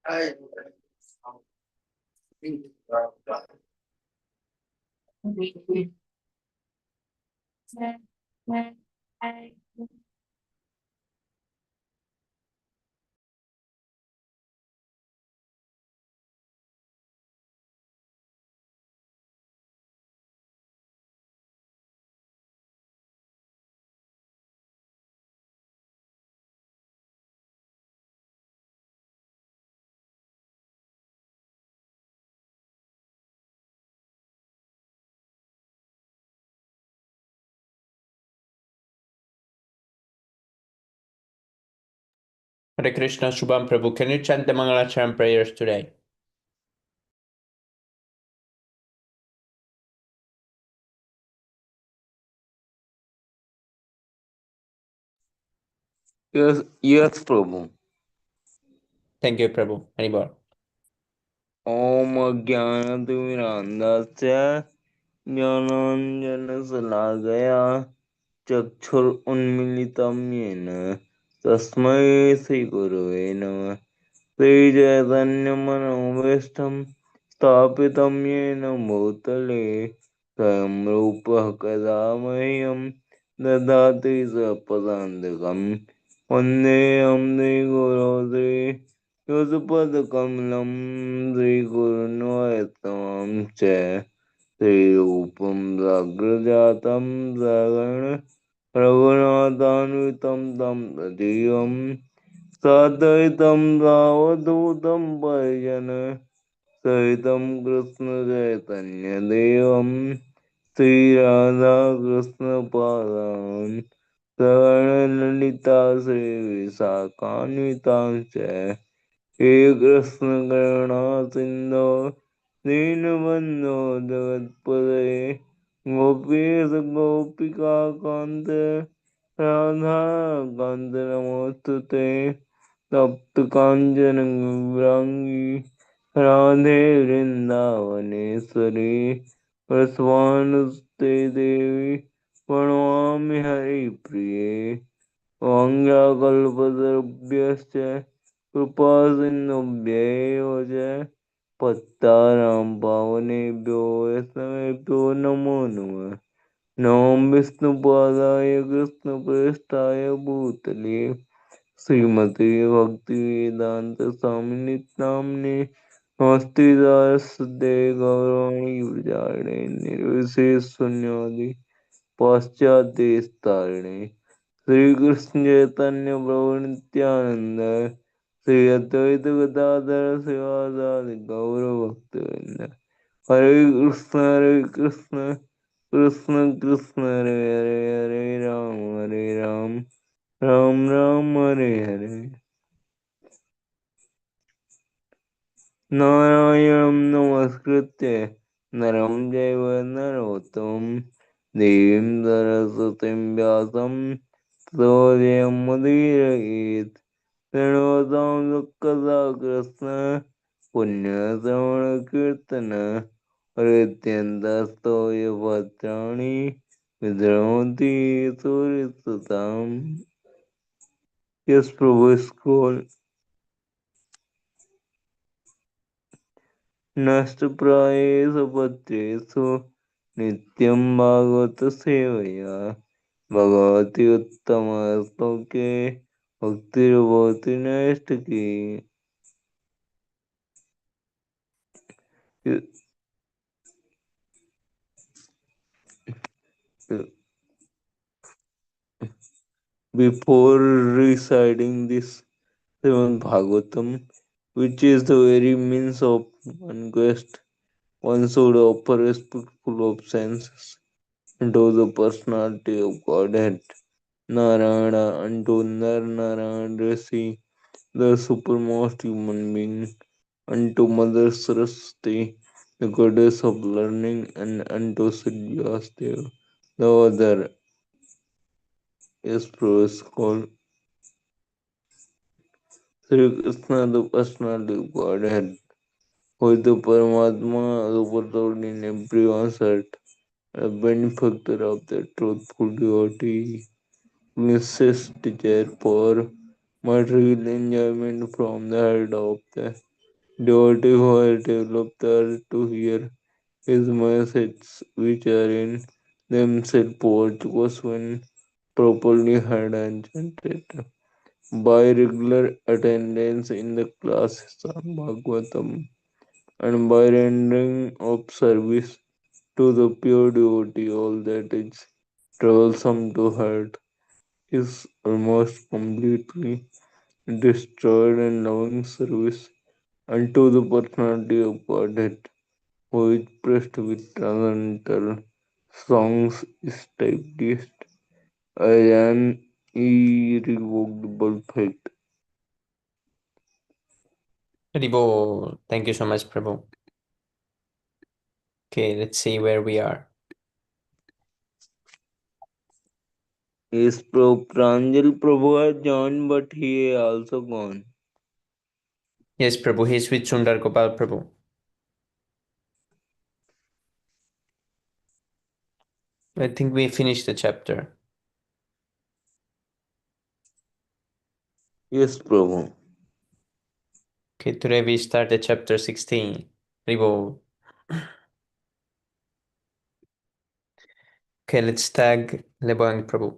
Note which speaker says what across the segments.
Speaker 1: Hare Krishna, Shubham Prabhu. Can you chant the Mangalacharan prayers today?
Speaker 2: Yes, Prabhu.
Speaker 1: Thank you, Prabhu. Haribol.
Speaker 2: Om Jnanatimirandasya Jnananjanasalakaya Chakshurunmilitam Yena Tasmai Sri Gurave Namah Sri Chaitanya-Manobhishtam Sthapitam Yena Bhutale Swayam Rupa Kada Mahyam Dadati Sapadandakam Vandeham Sri Guru Sri Yusupadakamlam Sri Guru Vaishnam Cha Sri Rupam Sagrajatam Sagana Raghunathanvitam Tam Tadiyam Sadaitam Savadutam Parijan Saitam Krishna Chaitanya Devam Sri Radha Krishna Padan Sarana Lalita Sri Visakanvitam Cha He Krishna Karuna Sindhu Dinabandhu Jagatpade Gopis Gopika Kanta Radha Kanta Namostute तप्त कांचन गौरांगी राधे वृंदावनेश्वरी वृषभानुसुते देवी प्रणमामि हरिप्रिये वाञ्छाकल्पतरुभ्यश्च कृपा सिन्धुभ्यैव च पत्तानां पावनेभ्यो वैष्णवेभ्यो नमो नमः नमो विष्णुपादाय कृष्णप्रेष्ठाय भूतले श्रीमते भक्तिवेदांत स्वामिनि नाम्ने नमस्ते दासदे गौरवाणी विचारणे निर्विशेष शून्यवादी पाश्चात्य श्री कृष्ण चैतन्य प्रभु नित्यानंद श्री अद्वैत गदाधर शिवासादि गौर भक्तवृंद हरे कृष्ण कृष्ण कृष्ण हरे हरे हरे राम राम राम हरे हरे नारायणं नमस्कृत्य नरं चैव नरोत्तमं देवीं सरस्वतीं व्यासं ततो जयमुदीरयेत् प्रणोतां दुःखसहकृष्ण पुण्यश्रवणकीर्तन हरित्यन्तस्तो यभद्राणि विद्रवन्ति सूरिसुताम्. Yes, Prabhu, scroll. नष्टप्रायेषु पत्रेषु नित्यं भागवतसेवया भगवति उत्तमश्लोके भक्तिर्भवति नैष्ठिकी. Before reciting this Śrīmad-Bhāgavatam, which is the very means of conquest, one should offer respectful obeisances unto the personality of Godhead, Narayana, unto Narayana Rishi, the supermost human being, unto Mother Saraswati, the goddess of learning, and unto Sid Vyasadeva, the other. Yes, Prabhu, called Sri Krishna, the personality of Godhead, who is the Paramatma, the overlord in everyone's heart, a benefactor of the truthful devotee, misses desire for material enjoyment from the heart of the Devotee who has developed the art to hear his messages, which are in themselves poetic, when properly heard and chanted. By regular attendance in the classes on Bhagavatam and by rendering of service to the pure devotee, all that is troublesome to heart is almost completely destroyed, and loving service unto the personality of Godhead, who is pressed with transcendental songs, established as an irrevocable fact.
Speaker 1: Haribo, thank you so much, Prabhu. Okay, let's see where we are.
Speaker 2: Yes, Pranjal Prabhu has joined, but he also gone.
Speaker 1: Yes, Prabhu, he's with Sundar Gopal Prabhu. I think we finished the chapter.
Speaker 2: Yes, Prabhu.
Speaker 1: Okay, today we started chapter 16. Haribo. Okay, let's tag Lebang Prabhu.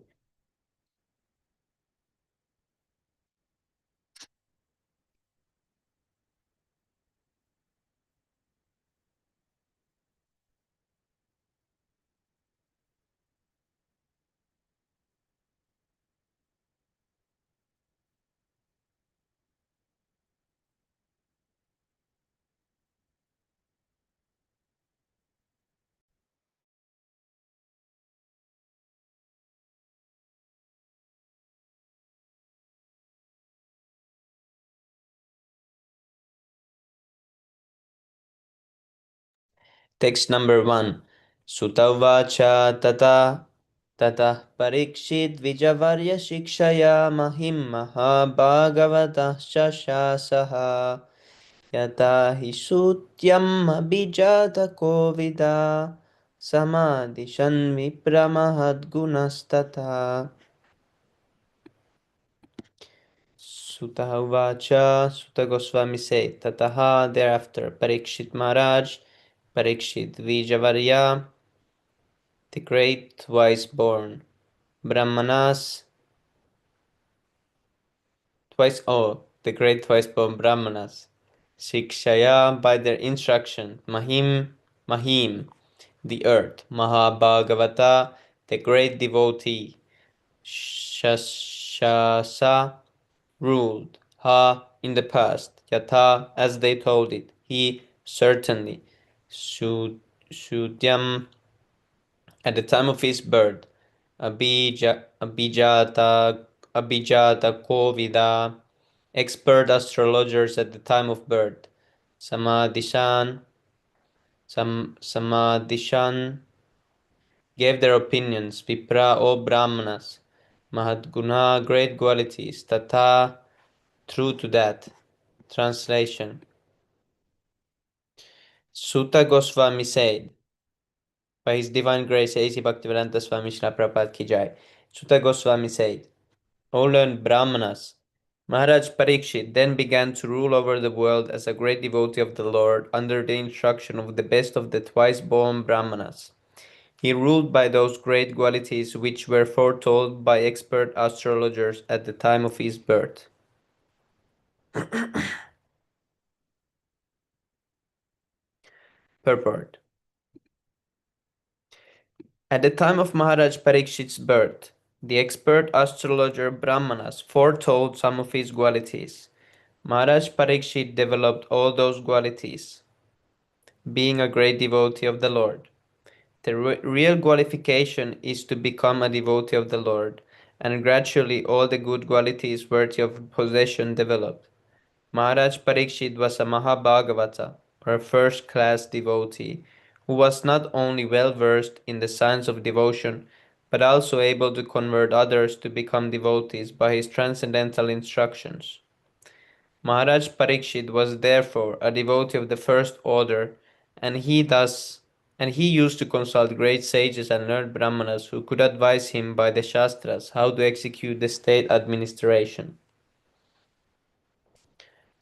Speaker 1: Text number 1. Sutavacha tata parikshit vijavarya shikshaya mahim mahabhagavatah shashasaha yata hi sutyam abhijata kovida samadhishan vipramahat Sutta Uvacha, Sutta Goswami said, Tataha, thereafter, Parikshit Maharaj, Parikshit Vijavarya, the great twice born, Brahmanas, the great twice born Brahmanas, Shikshaya, by their instruction, Mahim, the earth, Mahabhagavata, the great devotee, Shashasa, ruled, ha, in the past, yatha, as they told it, he, certainly, Shudyam, at the time of his birth, Abhijata Kovida, expert astrologers at the time of birth, Samadhishan gave their opinions, Vipra o Brahmanas, Mahadguna, great qualities, Tata, true to that. Translation. Sutta Goswami said, by His Divine Grace, A.C. Bhaktivedanta Swami Srila Prabhupada Ki Jai. Sutta Goswami said, O learned Brahmanas, Maharaj Parikshit then began to rule over the world as a great devotee of the Lord under the instruction of the best of the twice born Brahmanas. He ruled by those great qualities which were foretold by expert astrologers at the time of his birth. Purport. At the time of Maharaj Parikshit's birth, the expert astrologer Brahmanas foretold some of his qualities. Maharaj Parikshit developed all those qualities, being a great devotee of the Lord. The real qualification is to become a devotee of the Lord, and gradually all the good qualities worthy of possession develop. Maharaj Parikshit was a Mahabhagavata, or first-class devotee, who was not only well-versed in the science of devotion, but also able to convert others to become devotees by his transcendental instructions. Maharaj Parikshit was therefore a devotee of the first order, and he used to consult great sages and learned brahmanas who could advise him by the shastras how to execute the state administration.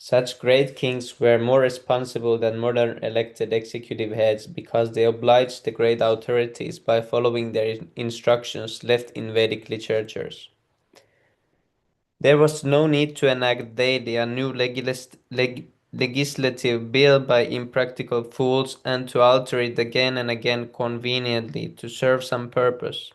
Speaker 1: Such great kings were more responsible than modern elected executive heads because they obliged the great authorities by following their instructions left in Vedic literatures. There was no need to enact daily a new legislative bill by impractical fools and to alter it again and again conveniently to serve some purpose.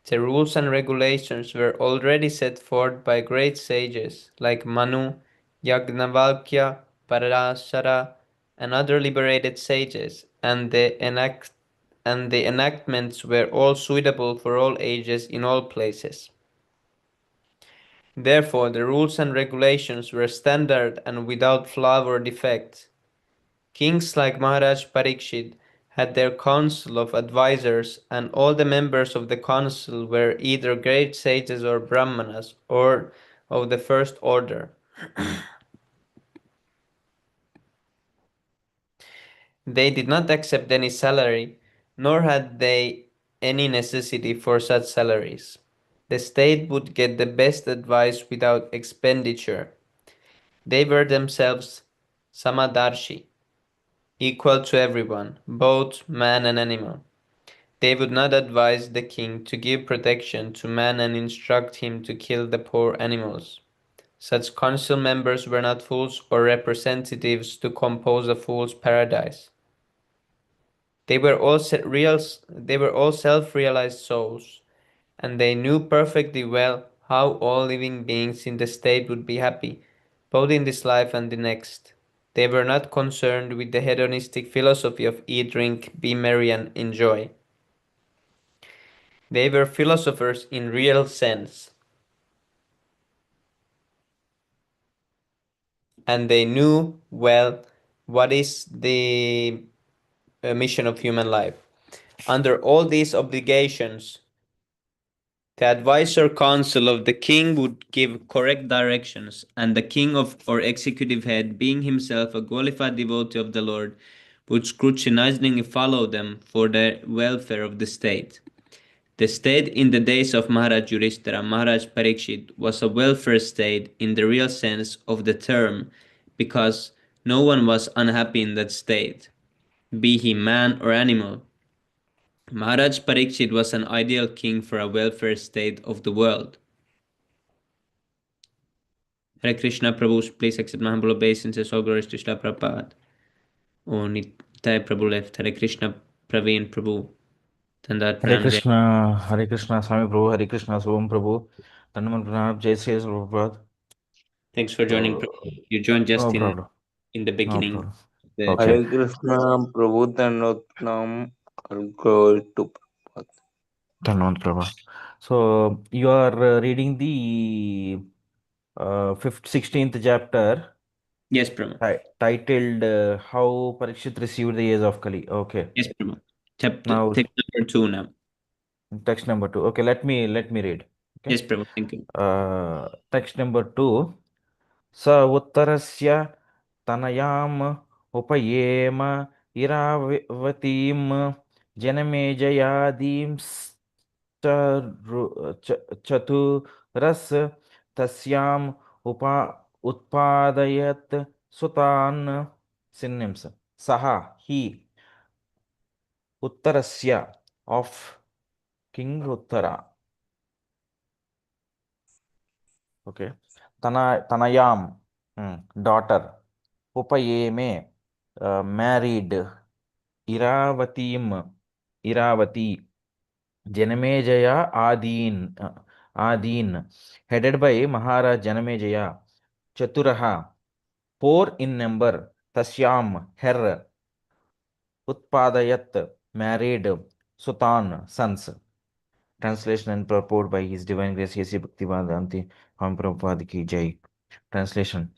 Speaker 1: The rules and regulations were already set forth by great sages like Manu, Yagnavalkya, Parashara, and other liberated sages, and the enactments were all suitable for all ages in all places. Therefore, the rules and regulations were standard and without flaw or defect. Kings like Maharaj Parikshit had their council of advisers, and all the members of the council were either great sages or brahmanas, or of the first order. They did not accept any salary, nor had they any necessity for such salaries. The state would get the best advice without expenditure. They were themselves samadarshi, equal to everyone, both man and animal. They would not advise the king to give protection to man and instruct him to kill the poor animals. Such council members were not fools or representatives to compose a fool's paradise. They were all self-realized souls, and they knew perfectly well how all living beings in the state would be happy, both in this life and the next. They were not concerned with the hedonistic philosophy of eat, drink, be merry, and enjoy. They were philosophers in real sense, and they knew well what is the mission of human life. Under all these obligations, the advisor council of the king would give correct directions, and the king of or executive head, being himself a qualified devotee of the Lord, would scrutinizingly follow them for the welfare of the state. The state in the days of Maharaj Yudhishthira and Maharaj Parikshit was a welfare state in the real sense of the term, because no one was unhappy in that state, be he man or animal. Maharaj Parikshit was an ideal king for a welfare state of the world. Hare Krishna Prabhu, please accept my humble obeisances. All glories to Srila Prabhupada. Oh, Nitai Prabhu left. Hare Krishna Praveen Prabhu. Tandat Pranam.
Speaker 3: Hare Krishna, Swami Prabhu, Hare Krishna, Subham Prabhu, Tandaman Pranab, Jai Sri Prabhupada.
Speaker 1: Thanks for joining,
Speaker 3: So,
Speaker 1: Prabhu. You joined just
Speaker 3: no problem,
Speaker 1: in the
Speaker 3: no
Speaker 1: beginning.
Speaker 3: problem.
Speaker 1: The
Speaker 3: Okay.
Speaker 2: Hare Krishna, Prabhu Tanotnam, Alcohol to
Speaker 3: Tandaman Prabhu. So, you are reading the 16th chapter
Speaker 1: Yes, Prabhu.
Speaker 3: titled How Parikshit Received the Years of Kali. Okay.
Speaker 1: Yes, Prabhu. Chapter
Speaker 3: Now,
Speaker 1: text number 2 now.
Speaker 3: text number 2. Okay, let me read. Okay.
Speaker 1: Yes, Prabhu. Thank you.
Speaker 3: Text number 2. स उत्तरस्य तनयाम् उपयेम इरावतीं चतुरस् तस्याम् उत्पादयत् सुतान् synonyms सः he उत्तरस्य of king uttara okay tanayam daughter upayeme married iravati janamejaya adin headed by Maharaj Janamejaya chaturaha four in number tasyam her utpadayat married sutan sons. Translation and purport by His Divine Grace A.C. Bhaktivedanta Swami Prabhupada Ki Jai. Translation.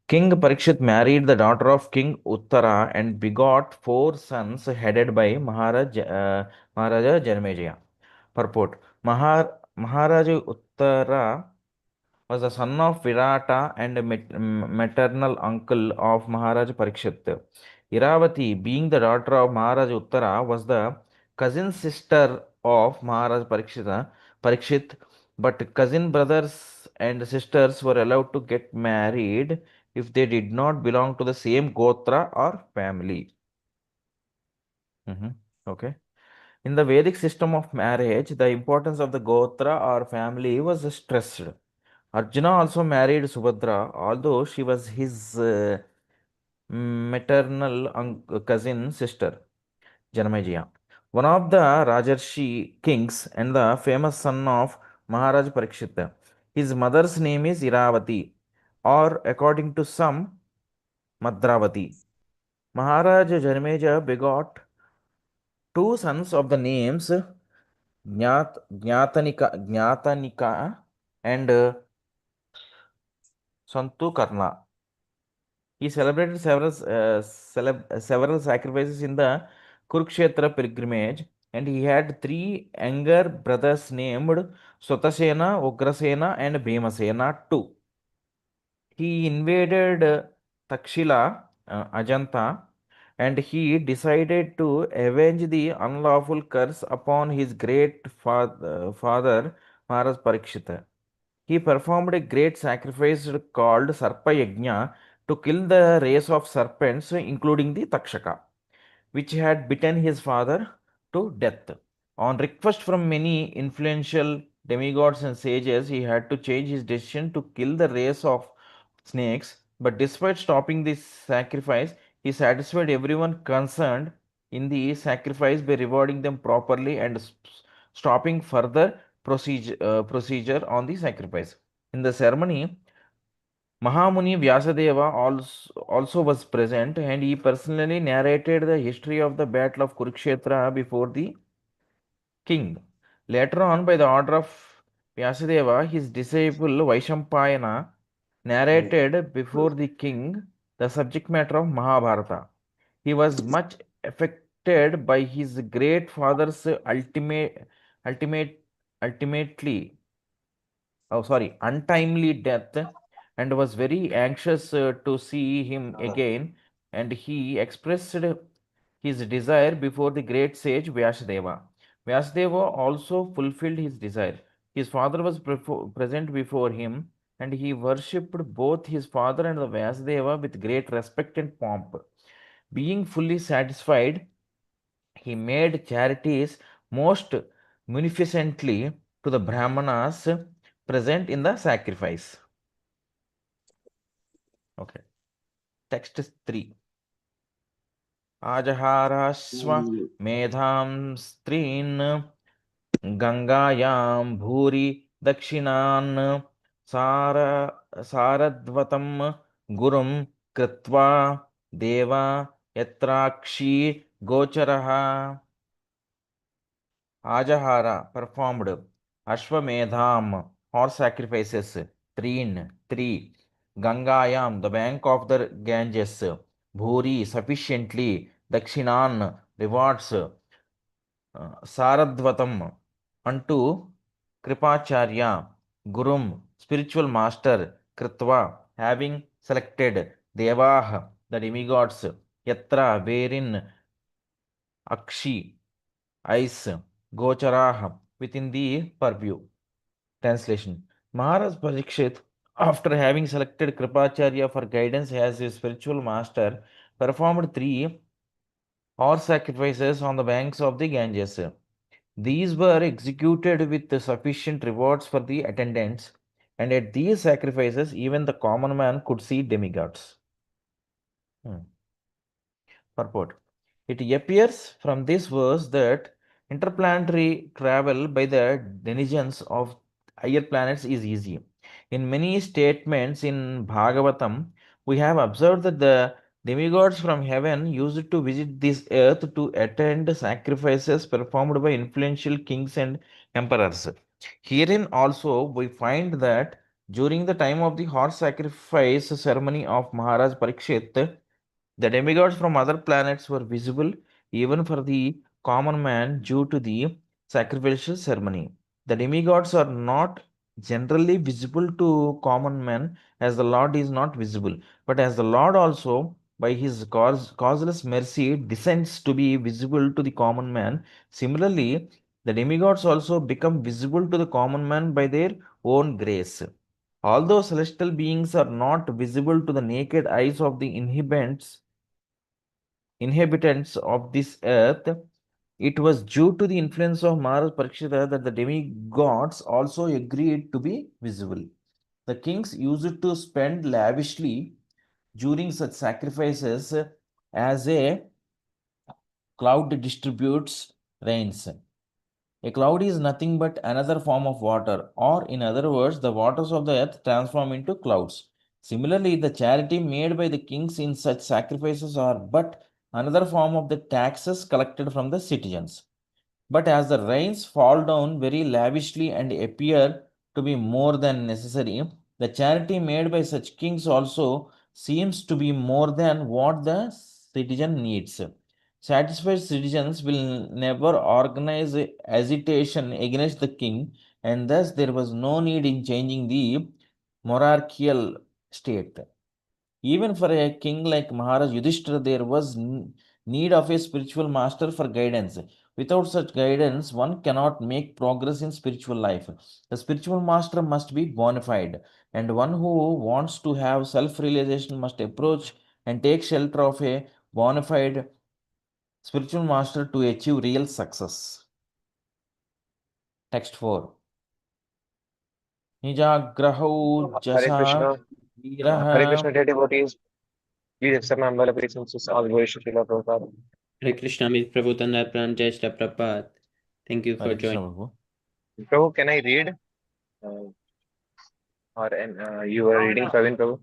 Speaker 3: King Parikshit married the daughter of King Uttara and begot four sons headed by Maharaja Janamejaya. Purport. Maharaja Uttara was the son of Virata and maternal uncle of Maharaja Parikshit. Iravati, being the daughter of Maharaja Uttara, was the cousin sister of Maharaja Parikshit, but cousin brothers and sisters were allowed to get married if they did not belong to the same gotra or family. Okay. In the Vedic system of marriage, the importance of the gotra or family was stressed. Arjuna also married Subhadra, although she was his maternal cousin sister, Janamejaya. One of the Rajarshi kings and the famous son of Maharaj Parikshit. His mother's name is Iravati, or according to some, Madravati. Maharaj Janmeja begot two sons of the names Gnatanika and Santukarna. He celebrated several sacrifices in the Kurukshetra pilgrimage, and he had three younger brothers named Sotasena, Ugrasena, and Bhimasena too. He invaded Takshila, Ajanta, and he decided to avenge the unlawful curse upon his great father Maharaj Parikshita. He performed a great sacrifice called Sarpa Yajna to kill the race of serpents, including the Takshaka, which had bitten his father to death. On request from many influential demigods and sages, he had to change his decision to kill the race of snakes, but despite stopping this sacrifice, he satisfied everyone concerned in the sacrifice by rewarding them properly and stopping further procedure on the sacrifice. In the ceremony, Mahamuni Vyasadeva also was present, and he personally narrated the history of the Battle of Kurukshetra before the king. Later on, by the order of Vyasadeva, his disciple Vaishampayana narrated before the king the subject matter of Mahabharata. He was much affected by his great father's ultimate, ultimately, untimely death, and was very anxious to see him again, and he expressed his desire before the great sage Vyasadeva. Vyasadeva also fulfilled his desire. His father was present before him, and he worshipped both his father and the Vyasadeva with great respect and pomp. Being fully satisfied, he made charities most munificently to the Brahmanas present in the sacrifice. Okay. Text 3. Ajaharasva medham strin Gangayam bhuri dakshinan saradvatam gurum kritva deva yatrakshi gocharaha. Ajahara performed Ashwamedham horse sacrifices, Treen 3, Gangayam the bank of the Ganges, Bhuri sufficiently, Dakshinan rewards, Saradvatam unto Kripacharya, Gurum spiritual master, Kritva having selected, Devah the demigods, Yatra wherein, Akshi eyes, Gocharah within the purview. Translation. Maharaj Parikshit, after having selected Kripacharya for guidance as his spiritual master, performed three horse sacrifices on the banks of the Ganges. These were executed with sufficient rewards for the attendants, and at these sacrifices, even the common man could see demigods. Purport. It appears from this verse that interplanetary travel by the denizens of higher planets is easy. In many statements in Bhagavatam, we have observed that the demigods from heaven used to visit this earth to attend sacrifices performed by influential kings and emperors. Herein also, we find that during the time of the horse sacrifice ceremony of Maharaj Parikshit, the demigods from other planets were visible even for the common man due to the sacrificial ceremony. The demigods are not generally visible to common men as the Lord is not visible, but as the Lord also, by his causeless mercy, descends to be visible to the common man. Similarly, the demigods also become visible to the common man by their own grace. Although celestial beings are not visible to the naked eyes of the inhabitants of this earth, it was due to the influence of Maharaj Parikshita that the demigods also agreed to be visible. The kings used to spend lavishly during such sacrifices as a cloud distributes rains. A cloud is nothing but another form of water, or in other words, the waters of the earth transform into clouds. Similarly, the charity made by the kings in such sacrifices are but another form of the taxes collected from the citizens. But as the rains fall down very lavishly and appear to be more than necessary, the charity made by such kings also seems to be more than what the citizen needs. Satisfied citizens will never organize agitation against the king, and thus there was no need in changing the monarchical state. Even for a king like Maharaj Yudhishthira, there was need of a spiritual master for guidance. Without such guidance, one cannot make progress in spiritual life. The spiritual master must be bona fide, and one who wants to have self realization must approach and take shelter of a bona fide spiritual master to achieve real success. Text 4. Nijagrahau
Speaker 4: Hare
Speaker 3: jasa
Speaker 4: Krishna. Hare
Speaker 3: viraha.
Speaker 4: Krishna, dear devotees. Please accept my humble obeisances. All glory to Srila Prabhupada.
Speaker 1: Hare Krishna, Amit Prabhu Pran Jai Shri Prabhupada. Thank you for
Speaker 3: Hare Krishna,
Speaker 1: joining.
Speaker 3: Prabhu.
Speaker 4: Prabhu, can I read? You were reading Praveen Prabhu?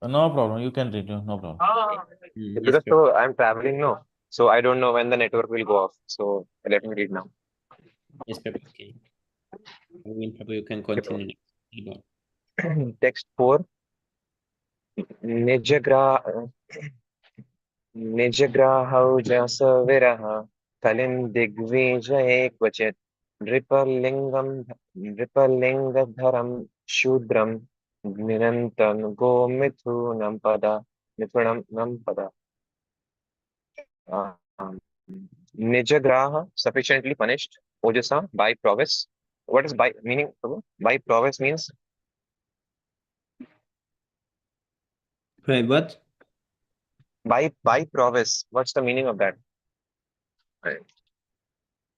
Speaker 3: No problem. You can read. No problem.
Speaker 1: Yes,
Speaker 4: Because
Speaker 1: Prabhu.
Speaker 4: so I'm traveling now, so I don't know when the network will go off. So let me read now.
Speaker 1: Yes, Prabhu. Okay. Prabhu, you can
Speaker 4: Okay,
Speaker 1: continue next.
Speaker 4: Prabhu. Text 4. निजग्राहौ जस विरह कलिं दिग्विजये क्वचित् नृपलिङ्गधरं शूद्रं निरन्तं गोमिथुनं मिथुनं पद. Nijagraha sufficiently punished Ojasa by prowess. What is by meaning? By prowess means
Speaker 1: Wait, what?
Speaker 4: by prowess. What's the meaning of that?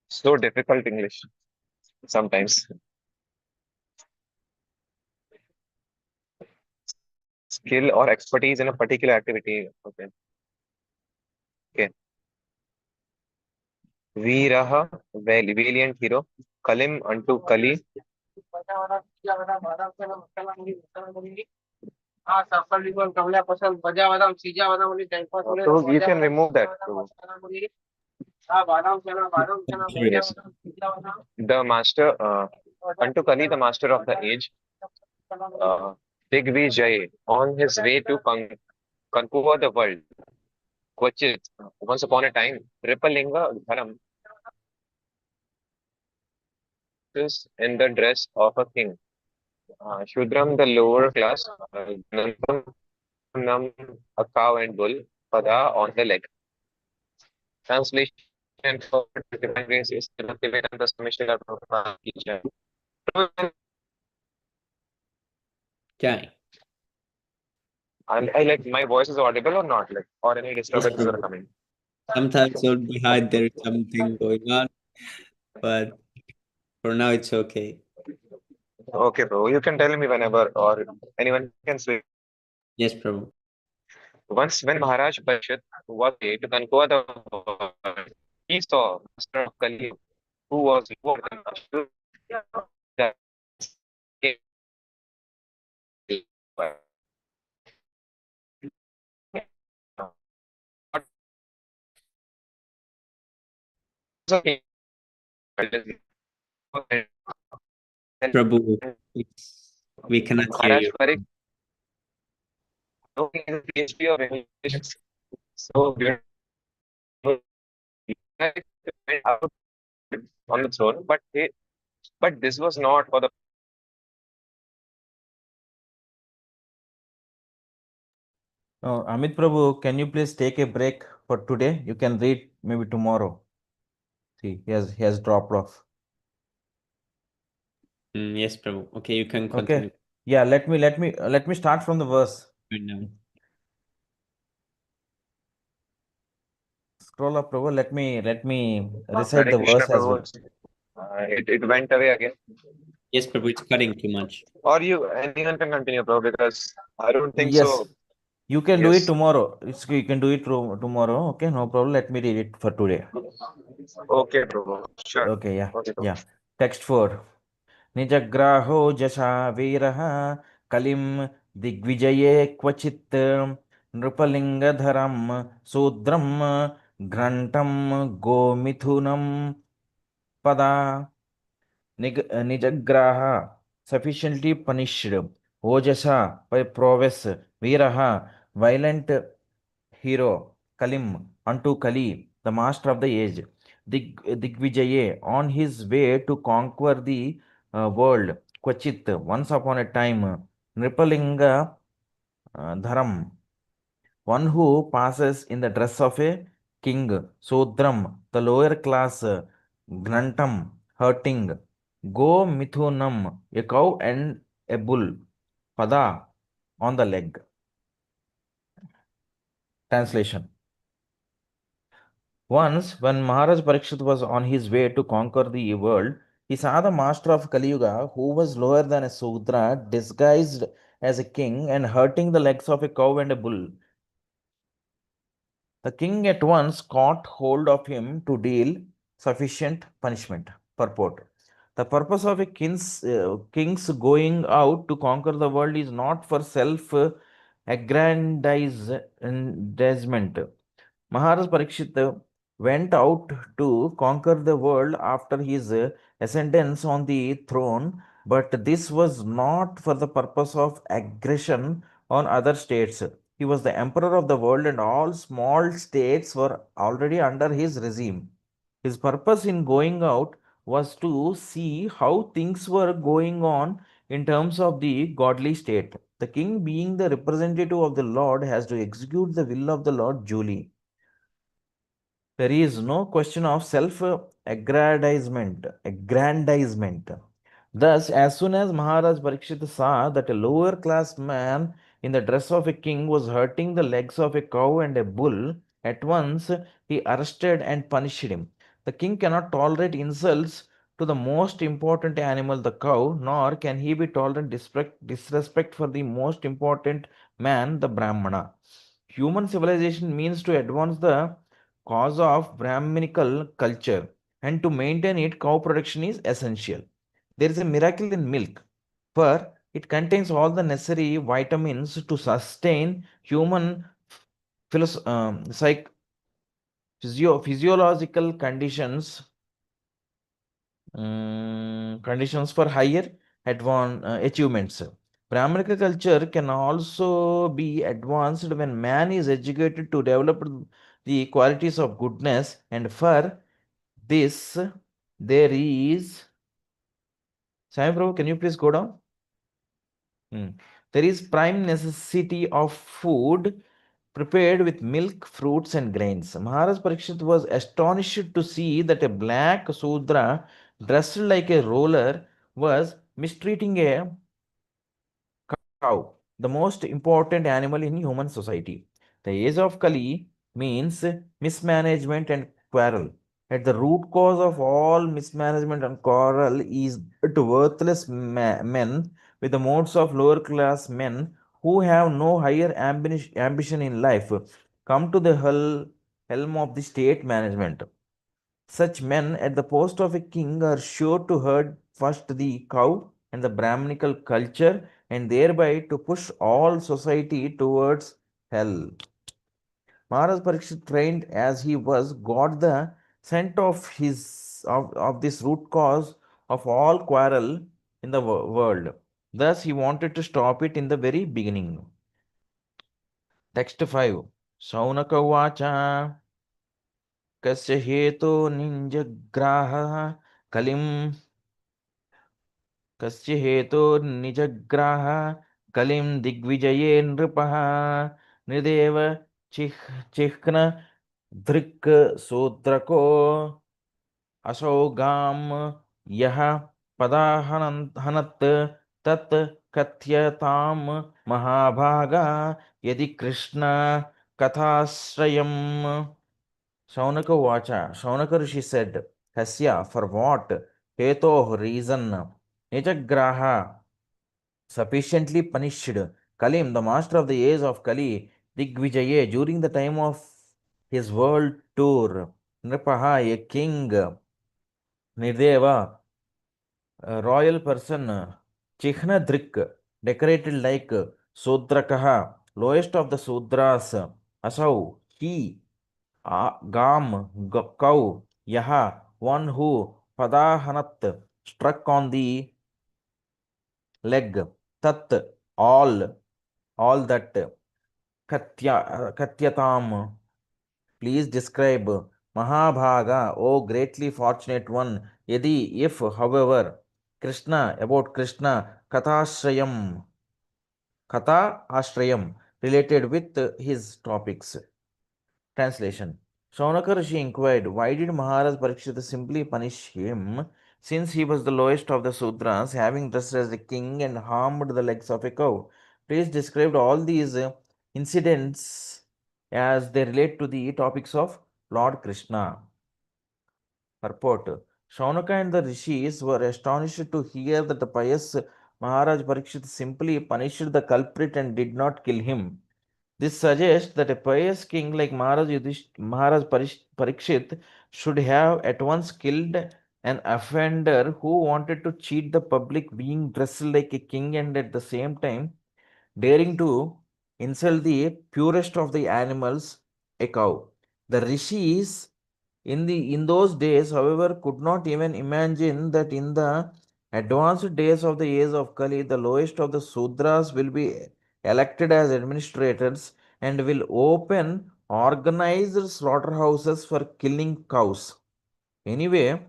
Speaker 4: So difficult English sometimes. Skill or expertise in a particular activity. Okay. Okay. Veeraha, valiant hero. Kalim unto Kali. So you can remove that. Yes. The master, unto Kali, the master of the age, Digvijay, on his way to conquer the world. Kvachit, once upon a time, Ripalinga Dharam is in the dress of a king. Shudram, the lower class, Nam, a cow and bull, Pada on the leg. Translation for divine grace is Bhaktivedanta Samishra Prabhupada ki jai.
Speaker 1: Jai.
Speaker 4: I like my voice is audible or not, like, or any disturbances
Speaker 1: Prabhu.
Speaker 4: are coming.
Speaker 1: Sometimes on behind there is something going on, but for now it's okay.
Speaker 4: Okay, bro. You can tell me whenever, or anyone can speak.
Speaker 1: Yes, Prabhu.
Speaker 4: Once, when Maharaj Parikshit was here to conquer the world, he saw Master of Kali, who was lower than Ashur, that came
Speaker 1: Prabhu, we cannot hear
Speaker 4: Maharaj
Speaker 1: you.
Speaker 4: Parikshit, no, he is a PhD of English, so beautiful on the throne, but this was not for the.
Speaker 3: Amit Prabhu, can you please take a break for today? You can read maybe tomorrow. See, he has dropped off.
Speaker 1: Yes, Prabhu. Okay, you can
Speaker 3: Okay.
Speaker 1: continue.
Speaker 3: Yeah, let me start from the verse.
Speaker 1: Right now.
Speaker 3: Scroll up, Prabhu. Let me recite
Speaker 4: Hare
Speaker 3: the
Speaker 4: Krishna,
Speaker 3: verse as well.
Speaker 4: Prabhu. It went away again.
Speaker 1: Yes, Prabhu, it's cutting too much.
Speaker 4: Or anyone can continue, Prabhu, because I don't think
Speaker 3: Yes,
Speaker 4: so.
Speaker 3: you can do it
Speaker 4: Yes.
Speaker 3: tomorrow. You can do it tomorrow. Okay, no problem. Let me read it for today.
Speaker 4: Okay, Prabhu. Sure.
Speaker 3: Okay, yeah,
Speaker 4: Okay, Prabhu.
Speaker 3: yeah. Text 4. निजग्राहो जशा वीरः कलिं दिग्विजये क्वचित् नृपलिङ्गधरं शूद्रं घ्रण्टं गोमिथुनं पदा निजग्राह sufficiently punished ojasa by prowess veeraha violent hero kalim unto kali the master of the age digvijaye on his way to conquer the world kvachit once upon a time nripalinga dharam one who passes in the dress of a king sudram the lower class gnantam hurting go mithunam a cow and a bull pada on the leg. Translation. Once, when Maharaj Parikshit was on his way to conquer the world, he saw the master of Kali Yuga, who was lower than a Sudra, disguised as a king and hurting the legs of a cow and a bull. The king at once caught hold of him to deal sufficient punishment. Purport. The purpose of a king's going out to conquer the world is not for self aggrandizement. Maharaj Parikshit went out to conquer the world after his ascendance on the throne, but this was not for the purpose of aggression on other states. He was the emperor of the world, and all small states were already under his regime. His purpose in going out was to see how things were going on in terms of the godly state. The king, being the representative of the Lord, has to execute the will of the Lord duly. There is no question of self aggrandizement. Thus, as soon as Maharaj Parikshit saw that a lower class man in the dress of a king was hurting the legs of a cow and a bull, at once he arrested and punished him. The king cannot tolerate insults to the most important animal, the cow, nor can he be tolerant disrespect for the most important man, the Brahmana. Human civilization means to advance the cause of Brahminical culture, and to maintain it, cow production is essential. There is a miracle in milk, for it contains all the necessary vitamins to sustain human physiological conditions for higher achievements. Brahminical culture can also be advanced when man is educated to develop the qualities of goodness, and for this there is. Sai Prabhu, can you please go down? There is prime necessity of food prepared with milk, fruits, and grains. Maharaj Parikshit was astonished to see that a black Sudra dressed like a roller was mistreating a cow, the most important animal in human society. The age of Kali means mismanagement and quarrel. At the root cause of all mismanagement and quarrel is that worthless men with the modes of lower class men who have no higher ambition in life come to the helm of the state management. Such men at the post of a king are sure to herd first the cow and the Brahminical culture, and thereby to push all society towards hell. Maharaj Parikshit, trained as he was, got the scent of this root cause of all quarrel in the world. Thus, he wanted to stop it in the very beginning. Text 5. Saunaka Vacha Kasya Heto Ninjagraha Kalim कस्य हेतोर्निजग्राह कलिं दिग्विजये नृपः नृदेव चिह्न धृक् सूत्रको असौ गां यः पदाहनत् tat katyatam mahabhaga yadi Krishna kathasrayam. Shaunaka Vacha. Shaunaka Rishi said, Hasya, for what? Hetoh, reason. Nijagraha, sufficiently punished. Kalim, the master of the age of Kali, Digvijaye, during the time of his world tour. Nripaha, a king. Nirdeva, a royal person. Chihna Drik, decorated like Sudrakaha, lowest of the Sudras. Asau, he. Gam, cow, Yaha, one who, Padahanat, struck on the leg, Tat, all that, Katyatam, please describe, Mahabhaga, O greatly fortunate one, Yadi, if, however, Krishna, about Krishna, Katha Ashrayam, related with his topics. Translation. Shaunaka Rishi inquired, why did Maharaj Parikshit simply punish him, since he was the lowest of the Sudras, having dressed as a king and harmed the legs of a cow? Please describe all these incidents as they relate to the topics of Lord Krishna. Purport. Shaunaka and the rishis were astonished to hear that the pious Maharaj Parikshit simply punished the culprit and did not kill him. This suggests that a pious king like Maharaj Parikshit should have at once killed an offender who wanted to cheat the public, being dressed like a king and at the same time daring to insult the purest of the animals, a cow. The rishis in those days, however, could not even imagine that in the advanced days of the age of Kali, the lowest of the Sudras will be elected as administrators and will open organized slaughterhouses for killing cows. Anyway,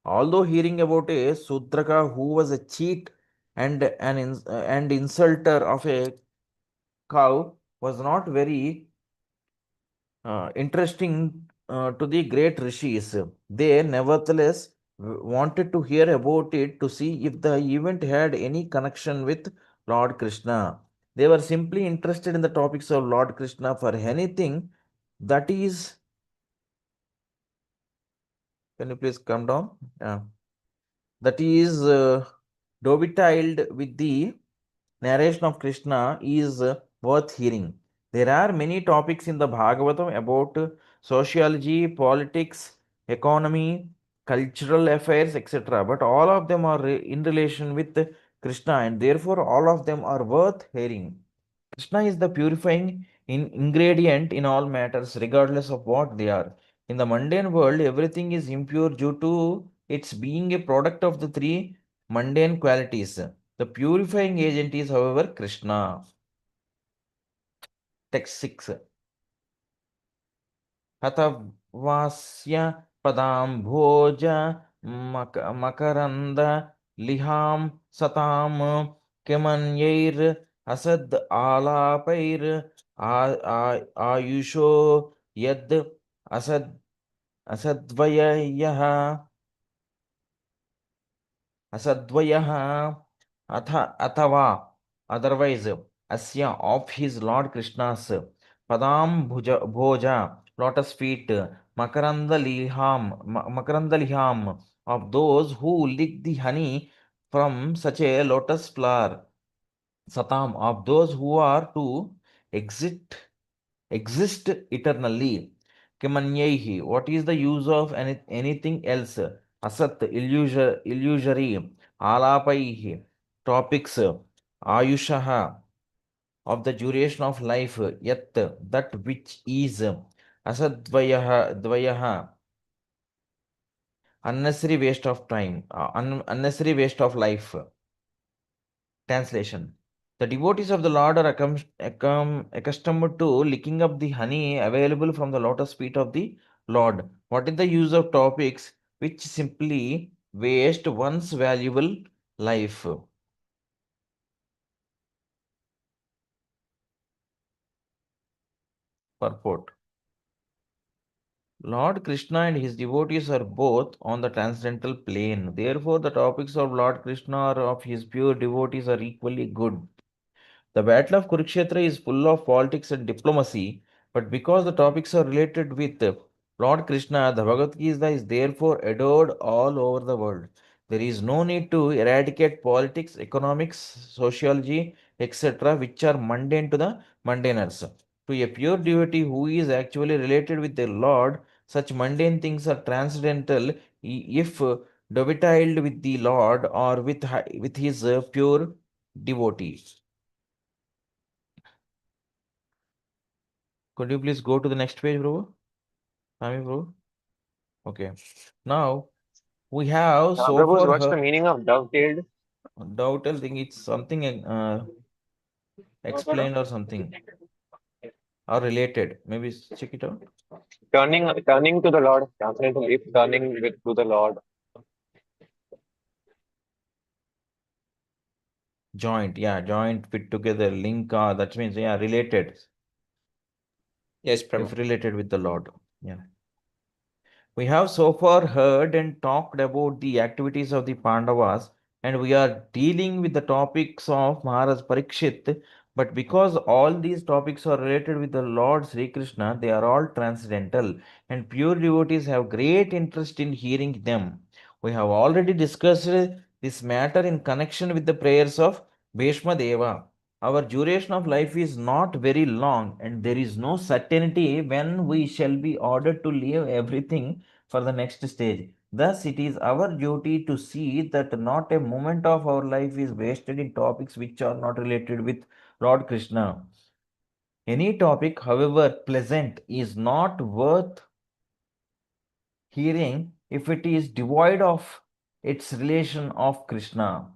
Speaker 3: although hearing about a Sudraka who was a cheat and and insulter of a cow was not very interesting to the great rishis. They nevertheless wanted to hear about it to see if the event had any connection with Lord Krishna. They were simply interested in the topics of Lord Krishna for anything that is. Can you please come down? That is dovetailed with the narration of Krishna is worth hearing. There are many topics in the Bhagavatam about sociology, politics, economy, cultural affairs, etc. But all of them are in relation with Krishna and therefore all of them are worth hearing. Krishna is the purifying ingredient in all matters, regardless of what they are. In the mundane world, everything is impure due to its being a product of the three mundane qualities. The purifying agent is, however, Krishna. Text 6. Hatavasya padam bhoja makaranda liham satam kemanyair asad alapair ayusho yad asad asadvayah asadvayah athava otherwise asya of his Lord Krishna's padam bhoja lotus feet makaranda liham of those who lick the honey from such a lotus flower satam of those who are to exist eternally. Kimanyehi, what is the use of anything else? Asat, illusory. Alapaihi, topics. Ayushaha, of the duration of life. Yat, that which is. Dvayaha, unnecessary waste of time. Unnecessary waste of life. Translation. The devotees of the Lord are accustomed to licking up the honey available from the lotus feet of the Lord. What is the use of topics which simply waste one's valuable life? Purport. Lord Krishna and his devotees are both on the transcendental plane. Therefore, the topics of Lord Krishna or of his pure devotees are equally good. The battle of Kurukshetra is full of politics and diplomacy, but because the topics are related with Lord Krishna, the Bhagavad Gita is therefore adored all over the world. There is no need to eradicate politics, economics, sociology, etc., which are mundane to the mundaners. To a pure devotee who is actually related with the Lord, such mundane things are transcendental if dovetailed with the Lord or with his pure devotees. Could you please go to the next page, bro? Swami, bro. Okay. Now we have so
Speaker 4: Prabhu,
Speaker 3: far
Speaker 4: what's the meaning of dovetailed?
Speaker 3: doubtful thing. It's something explained or something or related. Maybe check it out.
Speaker 4: Turning to the Lord, transcendental if turning to the Lord.
Speaker 3: Joint, yeah, joint fit together, link. That means yeah, related.
Speaker 1: Yes,
Speaker 3: If
Speaker 1: Prabhu.
Speaker 3: related with the Lord. Yeah. We have so far heard and talked about the activities of the Pandavas, and we are dealing with the topics of Maharaj Parikshit. But because all these topics are related with the Lord Sri Krishna, they are all transcendental, and pure devotees have great interest in hearing them. We have already discussed this matter in connection with the prayers of Bhishma Deva. Our duration of life is not very long, and there is no certainty when we shall be ordered to leave everything for the next stage. Thus, it is our duty to see that not a moment of our life is wasted in topics which are not related with Lord Krishna. Any topic, however pleasant, is not worth hearing if it is devoid of its relation of Krishna.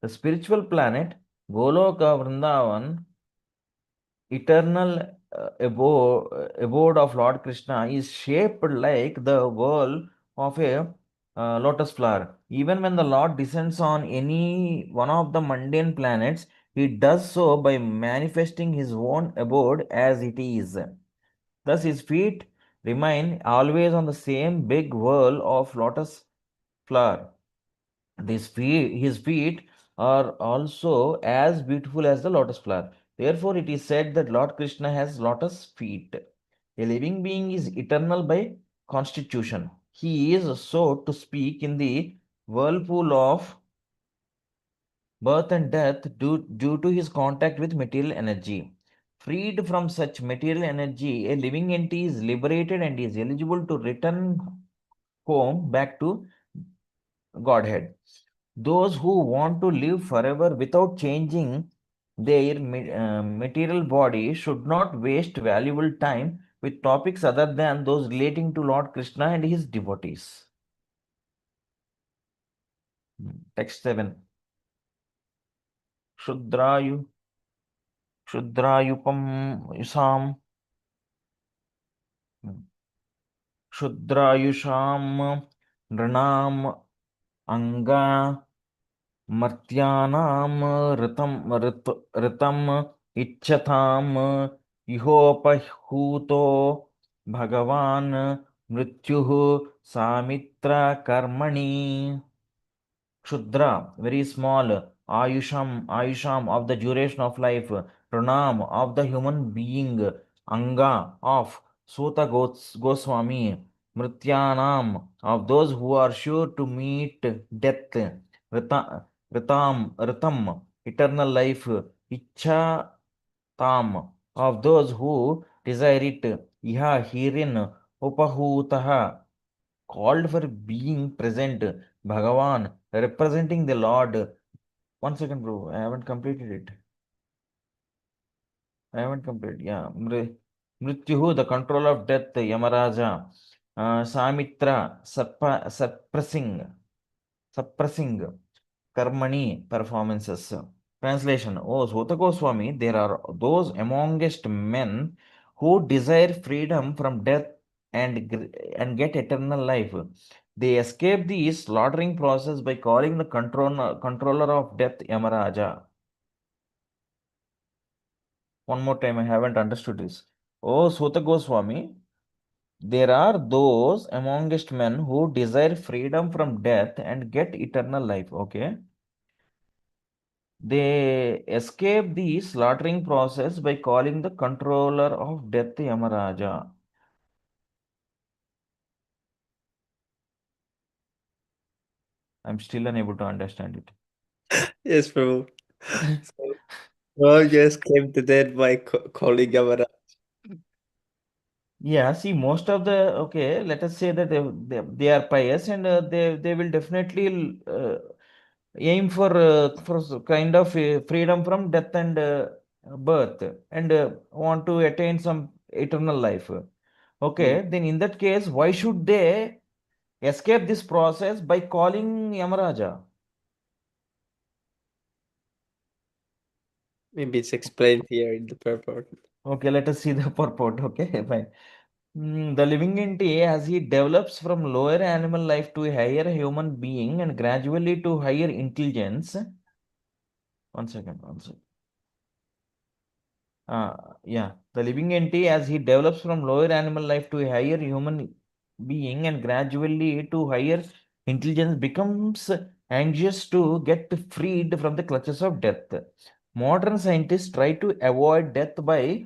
Speaker 3: The spiritual planet, Goloka Vrindavan, eternal abode of Lord Krishna, is shaped like the whirl of a lotus flower. Even when the Lord descends on any one of the mundane planets, he does so by manifesting his own abode as it is. Thus, his feet remain always on the same big whirl of lotus flower. His feet are also as beautiful as the lotus flower. Therefore, it is said that Lord Krishna has lotus feet. A living being is eternal by constitution. He is, so to speak, in the whirlpool of birth and death due to his contact with material energy. Freed from such material energy, a living entity is liberated and is eligible to return home back to Godhead. Those who want to live forever without changing their material body should not waste valuable time with topics other than those relating to Lord Krishna and his devotees. Text 7. Shudrayu, Shudrayupam Yusam, Shudrayusham, Nranam, Anga, मर्त्यानाम ऋतम इच्छताम इहोपहूतो भगवान मृत्युः सामित्र कर्मणि Shudra, very small, Ayusham of the duration of life, Pranam of the human being, Anga of Suta Goswami, Mrityanam of those who are sure to meet death, Ritam, eternal life, Icha Tam of those who desire it, Iha herein, Upahutaha called for being present, Bhagavan representing the Lord. 1 second, bro. I haven't completed it. I haven't completed. Yeah. Mrityuhu, the control of death, Yamaraja. Samitra, suppressing, Karmani, performances. Translation. Oh, Sota Goswami, there are those amongst men who desire freedom from death and get eternal life. They escape the slaughtering process by calling the controller of death Yamaraja. One more time, I haven't understood this. Oh, Sota Goswami, There are those amongst men who desire freedom from death and get eternal life. Okay. They escape the slaughtering process by calling the controller of death Yamaraja. I'm still unable to understand it.
Speaker 1: Yes, Prabhu. So, well, you escaped the dead by calling Yamaraj.
Speaker 3: Yeah, see, most of the, okay, let us say that they are pious and they will definitely aim for kind of freedom from death and birth and want to attain some eternal life. Okay, then in that case, why should they escape this process by calling Yamaraja?
Speaker 1: Maybe it's explained here in the purport.
Speaker 3: Okay, let us see the purport. Okay, fine. The living entity, as he develops from lower animal life to a higher human being and gradually to higher intelligence. One second, one second. Yeah, the living entity, as he develops from lower animal life to a higher human being and gradually to higher intelligence, becomes anxious to get freed from the clutches of death. Modern scientists try to avoid death by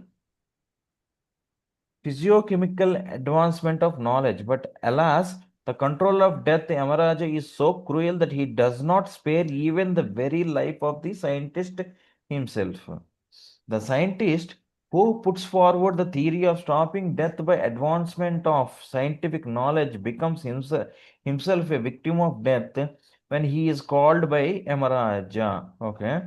Speaker 3: physiochemical advancement of knowledge. But alas, the control of death, Yamaraja, is so cruel that he does not spare even the very life of the scientist himself. The scientist who puts forward the theory of stopping death by advancement of scientific knowledge becomes himself a victim of death when he is called by Yamaraja. Okay.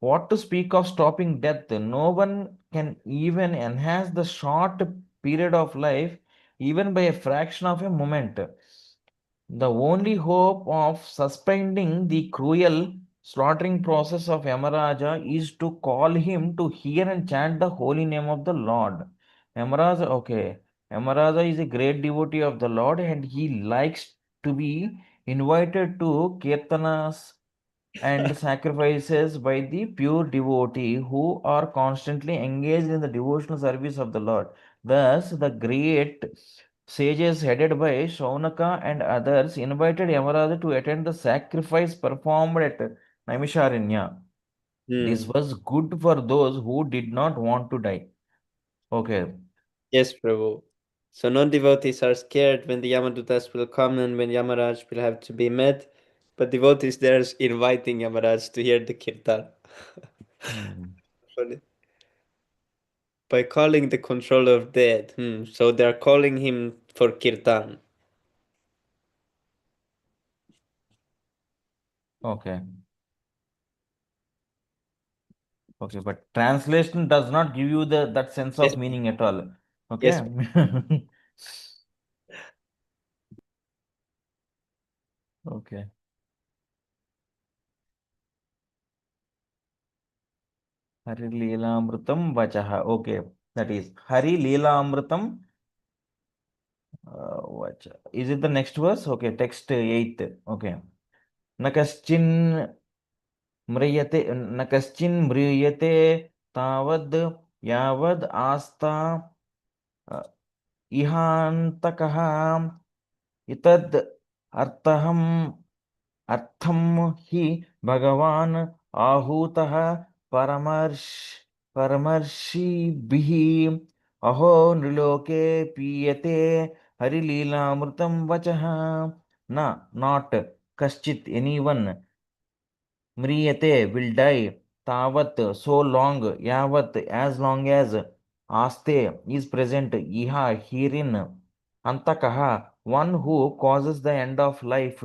Speaker 3: What to speak of stopping death? No one can even enhance the short period of life, even by a fraction of a moment. The only hope of suspending the cruel slaughtering process of Yamaraja is to call him to hear and chant the holy name of the Lord. Yamaraja, okay. Yamaraja is a great devotee of the Lord and he likes to be invited to kirtanas and sacrifices by the pure devotee who are constantly engaged in the devotional service of the Lord. Thus, the great sages headed by Shaunaka and others invited Yamaraja to attend the sacrifice performed at Naimisharanya. This was good for those who did not want to die. Okay.
Speaker 1: Yes, Prabhu. So non-devotees are scared when the Yamadutas will come and when Yamaraj will have to be met, but devotees there is inviting Yamaraj to hear the kirtan.
Speaker 3: Hmm.
Speaker 1: Funny. By calling the controller of death. So they are calling him for kirtan.
Speaker 3: Okay. Okay, but translation does not give you the that sense
Speaker 1: Yes,
Speaker 3: of meaning at all. Okay.
Speaker 1: yes.
Speaker 3: Okay. Hari Leelamrutam Vachaha. Okay, that is Hari Leelamrutam Vacha. Is it the next verse? Okay, text 8th. Okay. Nakaschin Mriyate Nakaschin Mriyate Tavad Yavad Asta Ihantakaha Itad Artaham Artham hi Bhagavan Ahutah Paramarsh Paramarshibhi Aho Nriloke Piyate Harileelamrutam Vachaha. Not Kaschit, anyone. Mriyate will die. Tavat, so long. Yavat, as long as. Aste is present. Iha, herein. Antakaha, one who causes the end of life.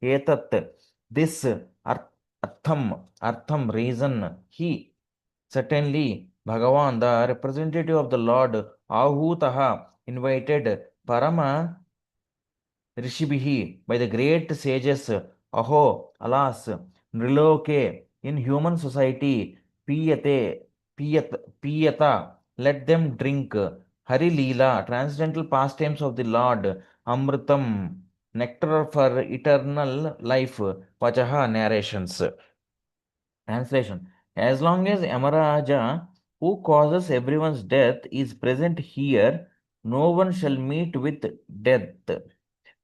Speaker 3: Etat, this. Artham, reason. He, certainly. Bhagavan, the representative of the Lord. Ahutaha, invited. Parama, Rishibihi, by the great sages, Aho, alas, Nriloke, in human society, Piyate, Piyata, let them drink, Hari Leela, transcendental pastimes of the Lord, Amritam, nectar for eternal life, Vachaha, narrations. Translation. As long as Yamaraja, who causes everyone's death, is present here, no one shall meet with death.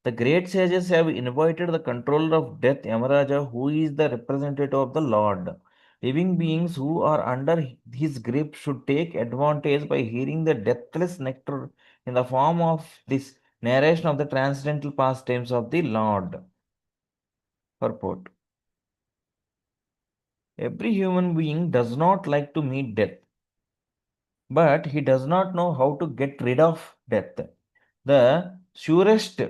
Speaker 3: The great sages have invited the controller of death, Yamaraja, who is the representative of the Lord. Living beings who are under his grip should take advantage by hearing the deathless nectar in the form of this narration of the transcendental pastimes of the Lord. Purport. Every human being does not like to meet death, but he does not know how to get rid of death. The surest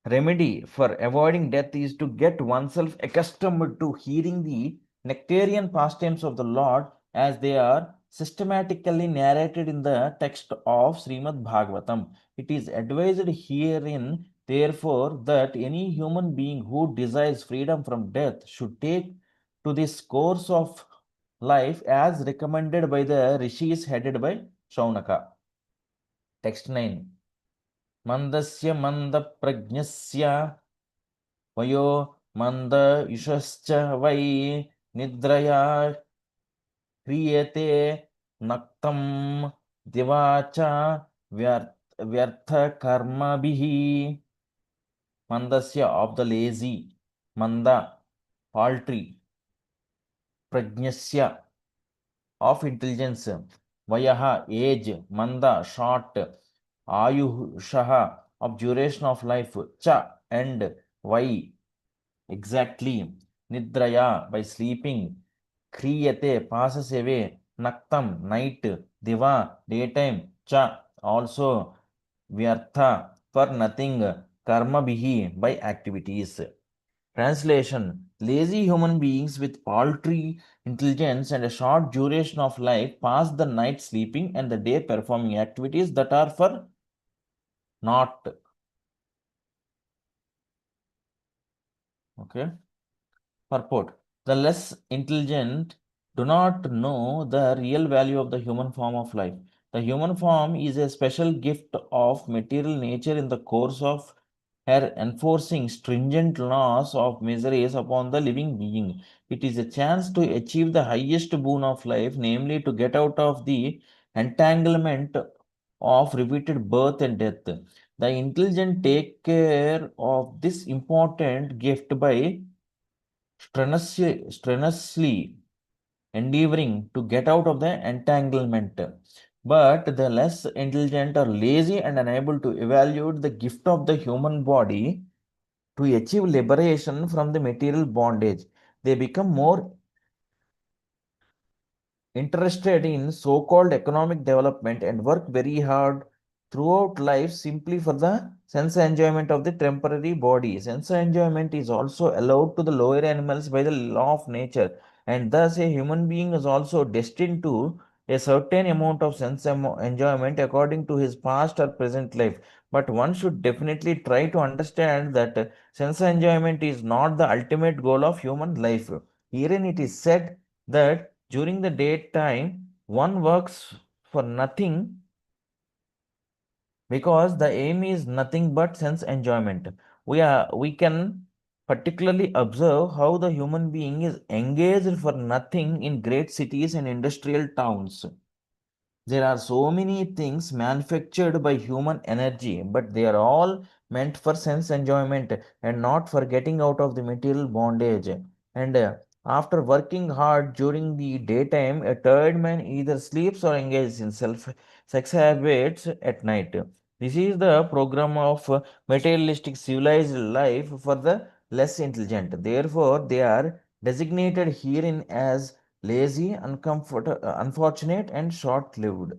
Speaker 3: remedy for avoiding death is to get oneself accustomed to hearing the nectarian pastimes of the Lord as they are systematically narrated in the text of Śrīmad-Bhāgavatam. It is advised herein, therefore, that any human being who desires freedom from death should take to this course of life as recommended by the rishis headed by Shaunaka. Text 9. Mandasya manda prajnasya वयो मंदयुषश्च वै निद्रया क्रियते नक्तं दिवा च व्यर्थकर्मभिः. Mandasya of the lazy, manda paltry, prajnasya of intelligence, vayaha age, manda short, ayushaha of duration of life, cha and why exactly, nidraya by sleeping, kriyate passes away, naktam night, diva daytime, cha also, vyartha for nothing, karma bihi by activities. Translation: lazy human beings with paltry intelligence and a short duration of life pass the night sleeping and the day performing activities that are for naught. Okay. Purport: the less intelligent do not know the real value of the human form of life. The human form is a special gift of material nature in the course of her enforcing stringent laws of miseries upon the living being. It is a chance to achieve the highest boon of life, namely to get out of the entanglement of repeated birth and death. The intelligent take care of this important gift by strenuously endeavoring to get out of the entanglement. But the less intelligent are lazy and unable to evaluate the gift of the human body to achieve liberation from the material bondage. They become more interested in so-called economic development and work very hard throughout life simply for the sense enjoyment of the temporary body. Sense enjoyment is also allowed to the lower animals by the law of nature, and thus a human being is also destined to a certain amount of sense enjoyment according to his past or present life. But one should definitely try to understand that sense enjoyment is not the ultimate goal of human life. Herein it is said that during the daytime one works for nothing because the aim is nothing but sense enjoyment. We can particularly observe how the human being is engaged for nothing in great cities and industrial towns. There are so many things manufactured by human energy, but they are all meant for sense enjoyment and not for getting out of the material bondage. And after working hard during the daytime, a tired man either sleeps or engages in sex habits at night. This is the program of materialistic civilized life for the less intelligent. Therefore, they are designated herein as lazy, unfortunate, and short lived.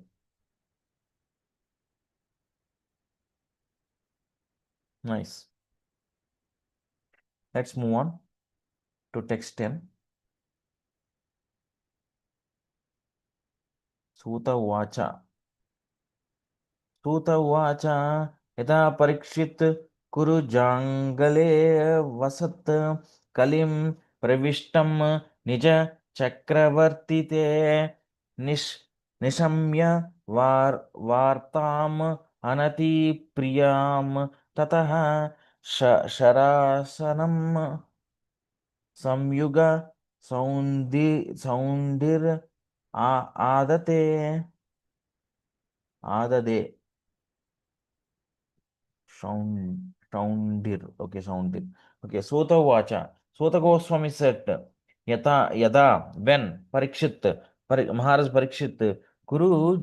Speaker 3: Nice. Let's move on to text 10. Suta Vacha. Suta Vacha Yada Parikshit Kuru Jangale Vasat Kalim Pravishtam Nija Chakravartite Nishamya Vartam Anati Priyam Tataha Sharasanam Samyuga Soundir Adate Adade. Shaundir. Okay, Shaundir. Okay, Sota Vacha. Sota Goswami said, Yada, when Parikshit, Maharaj Parikshit, Kuru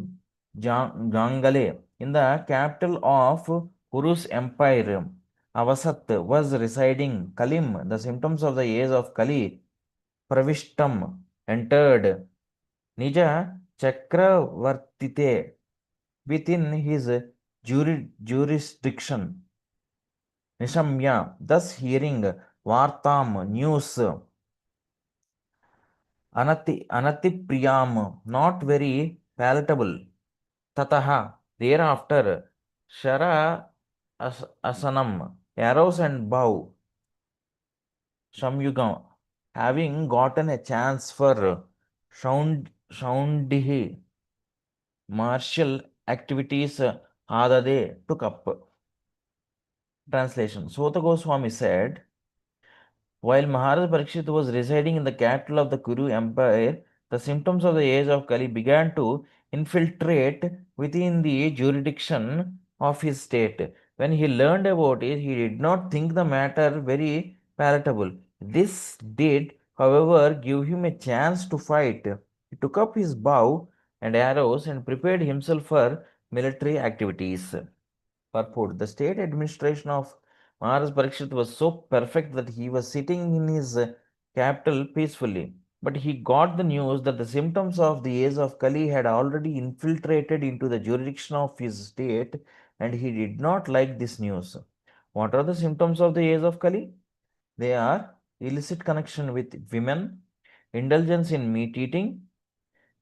Speaker 3: Jangale, in the capital of Kuru's empire, Avasat was residing. Kalim, the symptoms of the age of Kali, Pravishtam, entered. Nija Chakravartite, within his jurisdiction. Nishamya, thus hearing Vartam, news, Anati Priyam, not very palatable. Tataha, thereafter, Shara Asanam, arrows and bow, Shamyugam, having gotten a chance for Shaundihi, martial activities, Adade took up. Translation. Sota Goswami said, while Maharaj Parikshit was residing in the capital of the Kuru Empire, the symptoms of the age of Kali began to infiltrate within the jurisdiction of his state. When he learned about it, he did not think the matter very palatable. This did, however, give him a chance to fight. He took up his bow and arrows and prepared himself for military activities. Purport. The state administration of Maharaj Parikshit was so perfect that he was sitting in his capital peacefully. But he got the news that the symptoms of the age of Kali had already infiltrated into the jurisdiction of his state, and he did not like this news. What are the symptoms of the age of Kali? They are illicit connection with women, indulgence in meat eating,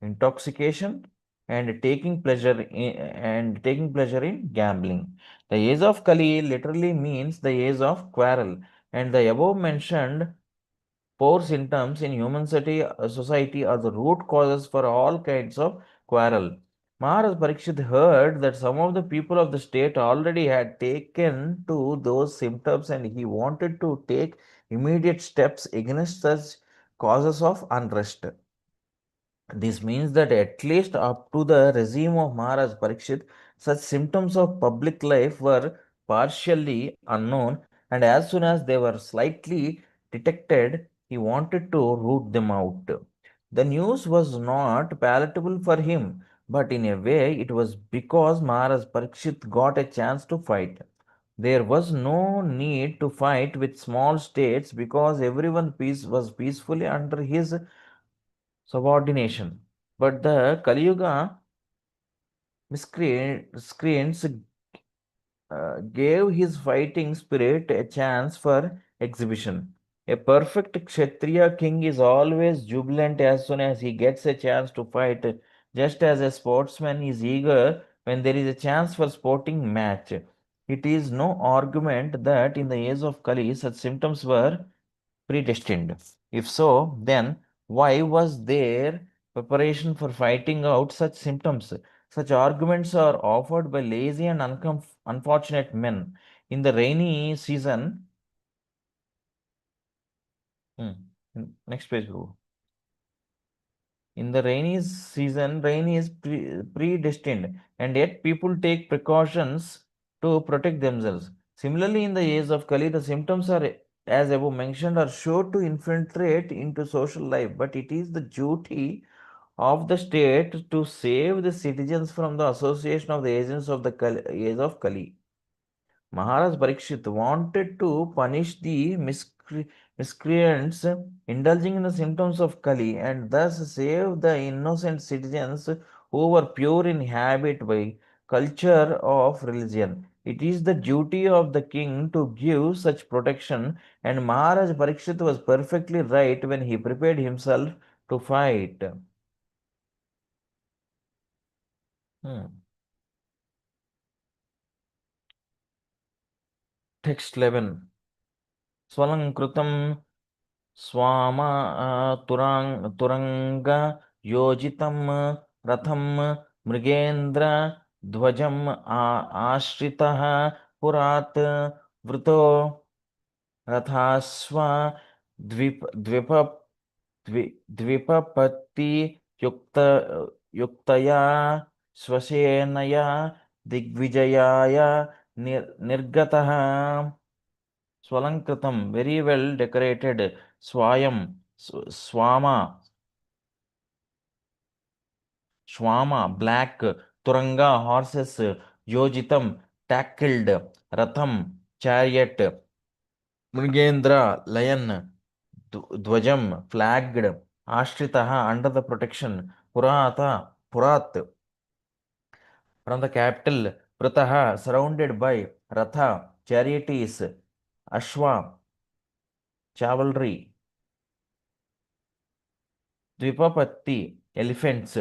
Speaker 3: intoxication, and taking pleasure in gambling. The age of Kali literally means the age of quarrel, and the above mentioned poor symptoms in human society are the root causes for all kinds of quarrel. Maharaj Parikshit heard that some of the people of the state already had taken to those symptoms, and he wanted to take immediate steps against such causes of unrest. This means that at least up to the regime of Maharaj Parikshit, such symptoms of public life were partially unknown, and as soon as they were slightly detected, he wanted to root them out. The news was not palatable for him, but in a way it was because Maharaj Parikshit got a chance to fight. There was no need to fight with small states because everyone was peacefully under his subordination. But the Kali Yuga miscreants gave his fighting spirit a chance for exhibition. A perfect Kshatriya king is always jubilant as soon as he gets a chance to fight, just as a sportsman is eager when there is a chance for sporting match. It is no argument that in the age of Kali such symptoms were predestined. If so, then why was there preparation for fighting out such symptoms? Such arguments are offered by lazy and unfortunate men. In the rainy season, next page, bro. In the rainy season, rain is predestined, and yet people take precautions to protect themselves. Similarly, in the age of Kali, the symptoms are, as above mentioned, are sure to infiltrate into social life, but it is the duty of the state to save the citizens from the association of the agents of the age of Kali. Maharaj Parikshit wanted to punish the miscreants indulging in the symptoms of Kali and thus save the innocent citizens who were pure in habit by culture of religion. It is the duty of the king to give such protection, and Maharaj Parikshit was perfectly right when he prepared himself to fight. Text 11. Swalankrutam Swama Turanga Yojitam Ratham Mrigendra Dvajam Ashritaha Purat Vrito Rathasva Dvipa Dvipapatti Yuktaya Swasenaya Digvijayaya Nirgataha Swalankritam, very well decorated. Swayam, Swama, black. Turanga, horses. Yojitam, tackled. Ratham, chariot. Mrigendra, lion. Dvajam, flagged. Ashritaha, under the protection. Purat, from the capital. Prataha, surrounded by. Ratha, charioteers. Ashwa, cavalry. Dvipapatti, elephants.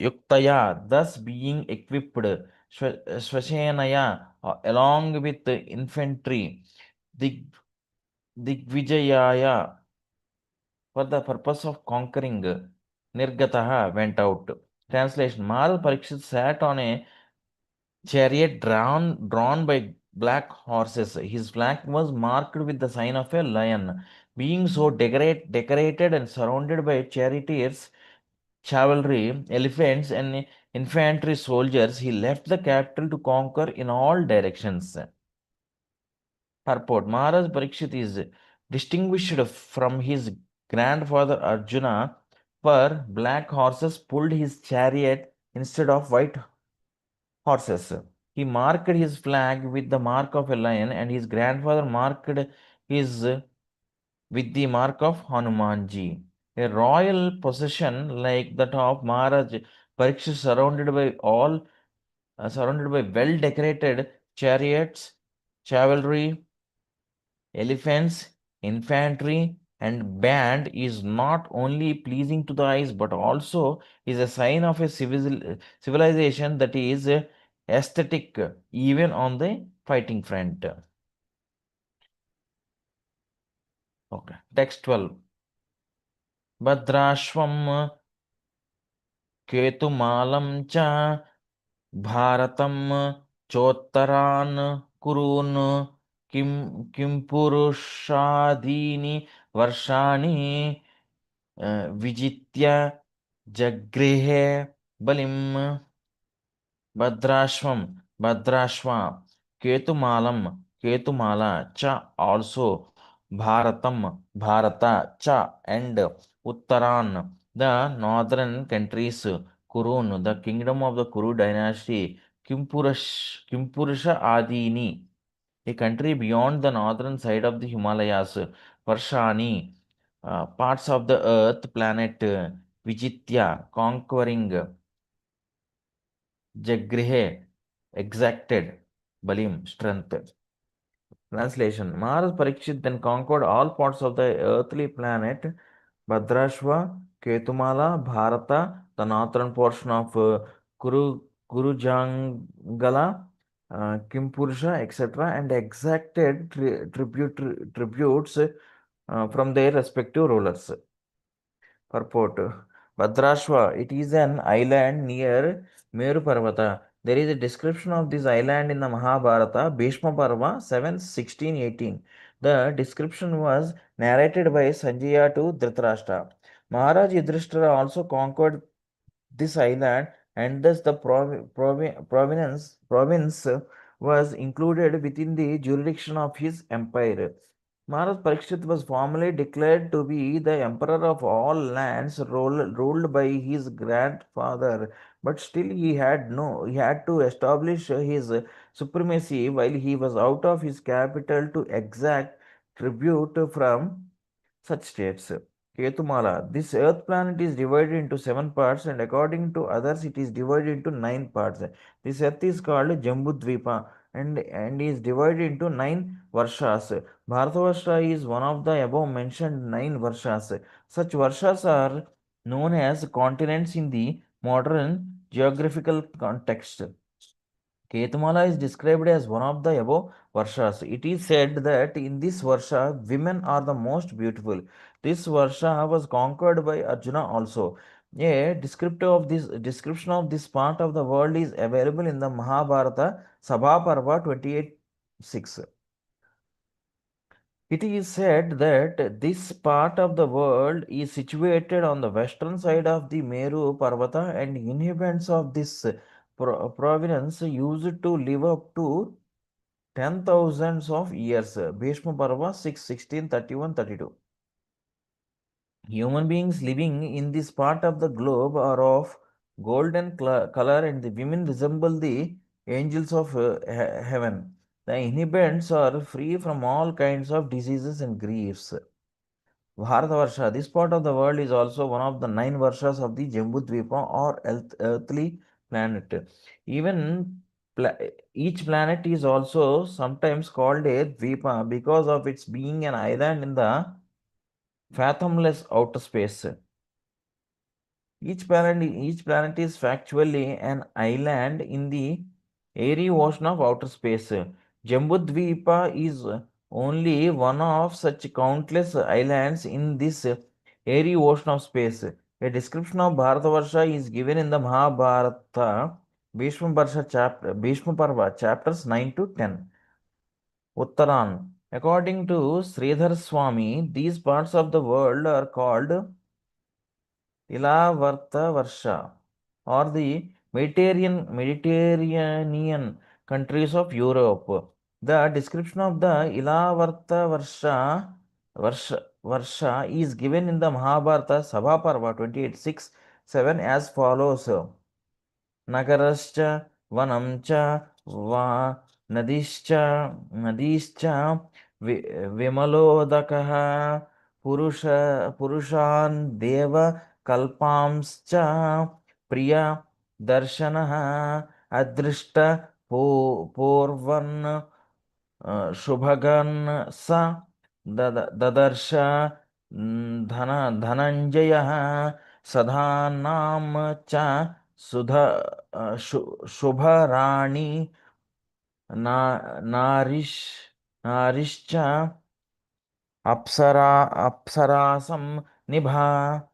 Speaker 3: Yuktaya, thus being equipped. Swashenaya, along with infantry. Digvijayaya, for the purpose of conquering. Nirgataha, went out. Translation: Maharaj Parikshit sat on a chariot drawn by black horses. His flank was marked with the sign of a lion. Being so decorated and surrounded by charioteers, cavalry, elephants, and infantry soldiers, he left the capital to conquer in all directions. Purport: Maharaj Parikshit is distinguished from his grandfather Arjuna, for black horses pulled his chariot instead of white horses. He marked his flag with the mark of a lion, and his grandfather marked his with the mark of Hanumanji. A royal procession like that of Maharaj Parikshit, surrounded by well-decorated chariots, cavalry, elephants, infantry, and band, is not only pleasing to the eyes but also is a sign of a civilization that is aesthetic even on the fighting front. Okay. Text 12. Bhadrashvam Ketumalam cha Bharatam Chottaran Kurun Kimpurushadini Varshani Vijitya Jagrihe Balim. Bhadrashva, Ketumala, Cha, also, Bharata, Cha, and Uttaran, the northern countries. Kurun, the kingdom of the Kuru dynasty. Kimpurusha Adini, a country beyond the northern side of the Himalayas. Varshani, parts of the earth, planet. Vijitya, conquering. Jagrihe, exacted. Balim, strength. Translation: Maharaj Parikshit then conquered all parts of the earthly planet: Bhadrashva, Ketumala, Bharata, the northern portion of Kurujangala, Kimpurusha, etc., and exacted tributes from their respective rulers. Purport: Bhadrashva, it is an island near Meru Parvata. There is a description of this island in the Mahabharata, Bhishma Parva 7, 16, 18. The description was narrated by Sanjaya to Dhritarashtra. Maharaj Yudhishthira also conquered this island, and thus the province was included within the jurisdiction of his empire. Maharaj Parikshit was formally declared to be the emperor of all lands ruled by his grandfather, but still he had to establish his supremacy while he was out of his capital to exact tribute from such states. Ketumala. This earth planet is divided into 7 parts, and according to others, it is divided into 9 parts. This earth is called Jambudvipa and is divided into 9 Varshas. Bharatavarsha is one of the above mentioned 9 Varshas. Such Varshas are known as continents in the modern geographical context. Ketumala is described as one of the above Varshas. It is said that in this Varsha, women are the most beautiful. This Varsha was conquered by Arjuna also. A description of this part of the world is available in the Mahabharata Sabha Parva 28:6. It is said that this part of the world is situated on the western side of the Meru Parvata, and inhabitants of this province used to live up to 10,000s of years. Bhishma Parva 6, 16, 31, 32. Human beings living in this part of the globe are of golden color, and the women resemble the angels of heaven. The inhabitants are free from all kinds of diseases and griefs. Bharatavarsha, this part of the world is also one of the 9 Varshas of the Jambudvipa or earthly planet. Even each planet is also sometimes called a Dvipa because of its being an island in the fathomless outer space. Each planet is factually an island in the airy ocean of outer space. Jambudvipa is only one of such countless islands in this airy ocean of space. A description of Bharatavarsha is given in the Mahabharata, Bhishma Parva, chapters 9 to 10. Uttaran. According to Sridhar Swami, these parts of the world are called Ilavarta Varsha or the Mediterranean countries of Europe. The description of the Ilavarta Varsha is given in the Mahabharata Sabha Parva 28:6-7 as follows. नगरश्च वनं च वा नदीश्च विमलोदकः पुरुषान् देव कल्पांश्च प्रिय दर्शनः अदृष्ट पूर्वन् शुभगन् स ददर्श धनञ्जयः सधानां च शुभराणि नारिश्च apsarasam nibha.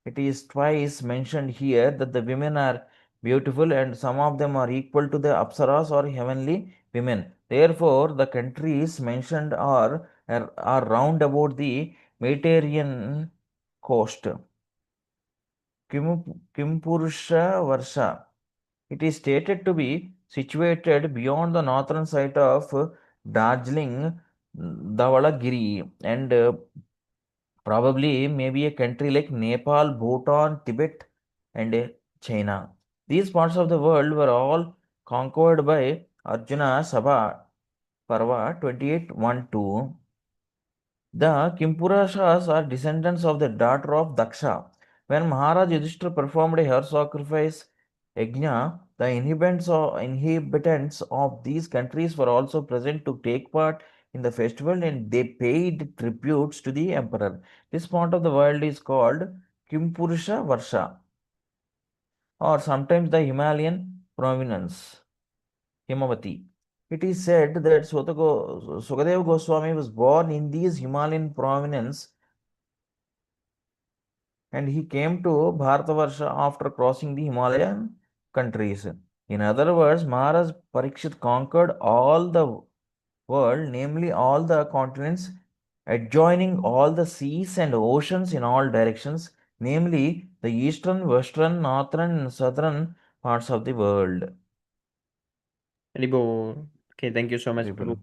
Speaker 3: It is twice mentioned here that the women are beautiful and some of them are equal to the apsaras or heavenly women. Therefore, the countries mentioned are round about the Mediterranean coast. Kimpurusha Varsha. It is stated to be situated beyond the northern side of Darjeeling, Dhaulagiri, and probably maybe a country like Nepal, Bhutan, Tibet, and China. These parts of the world were all conquered by Arjuna Sabha Parva 28:1-2. The Kimpurashas are descendants of the daughter of Daksha. When Maharaj Yudhishthira performed a her sacrifice yajna, the inhabitants of these countries were also present to take part in the festival and they paid tributes to the emperor. This part of the world is called Kimpurusha Varsha or sometimes the Himalayan province, Himavati. It is said that Sukadeva Goswami was born in these Himalayan province and he came to Bharatavarsha after crossing the Himalayan countries. In other words, Maharaj Parikshit conquered all the world, namely all the continents, adjoining all the seas and oceans in all directions, namely the eastern, western, northern, and southern parts of the world.
Speaker 1: Haribol. Okay, thank you so much, Prabhu.
Speaker 3: Haribol.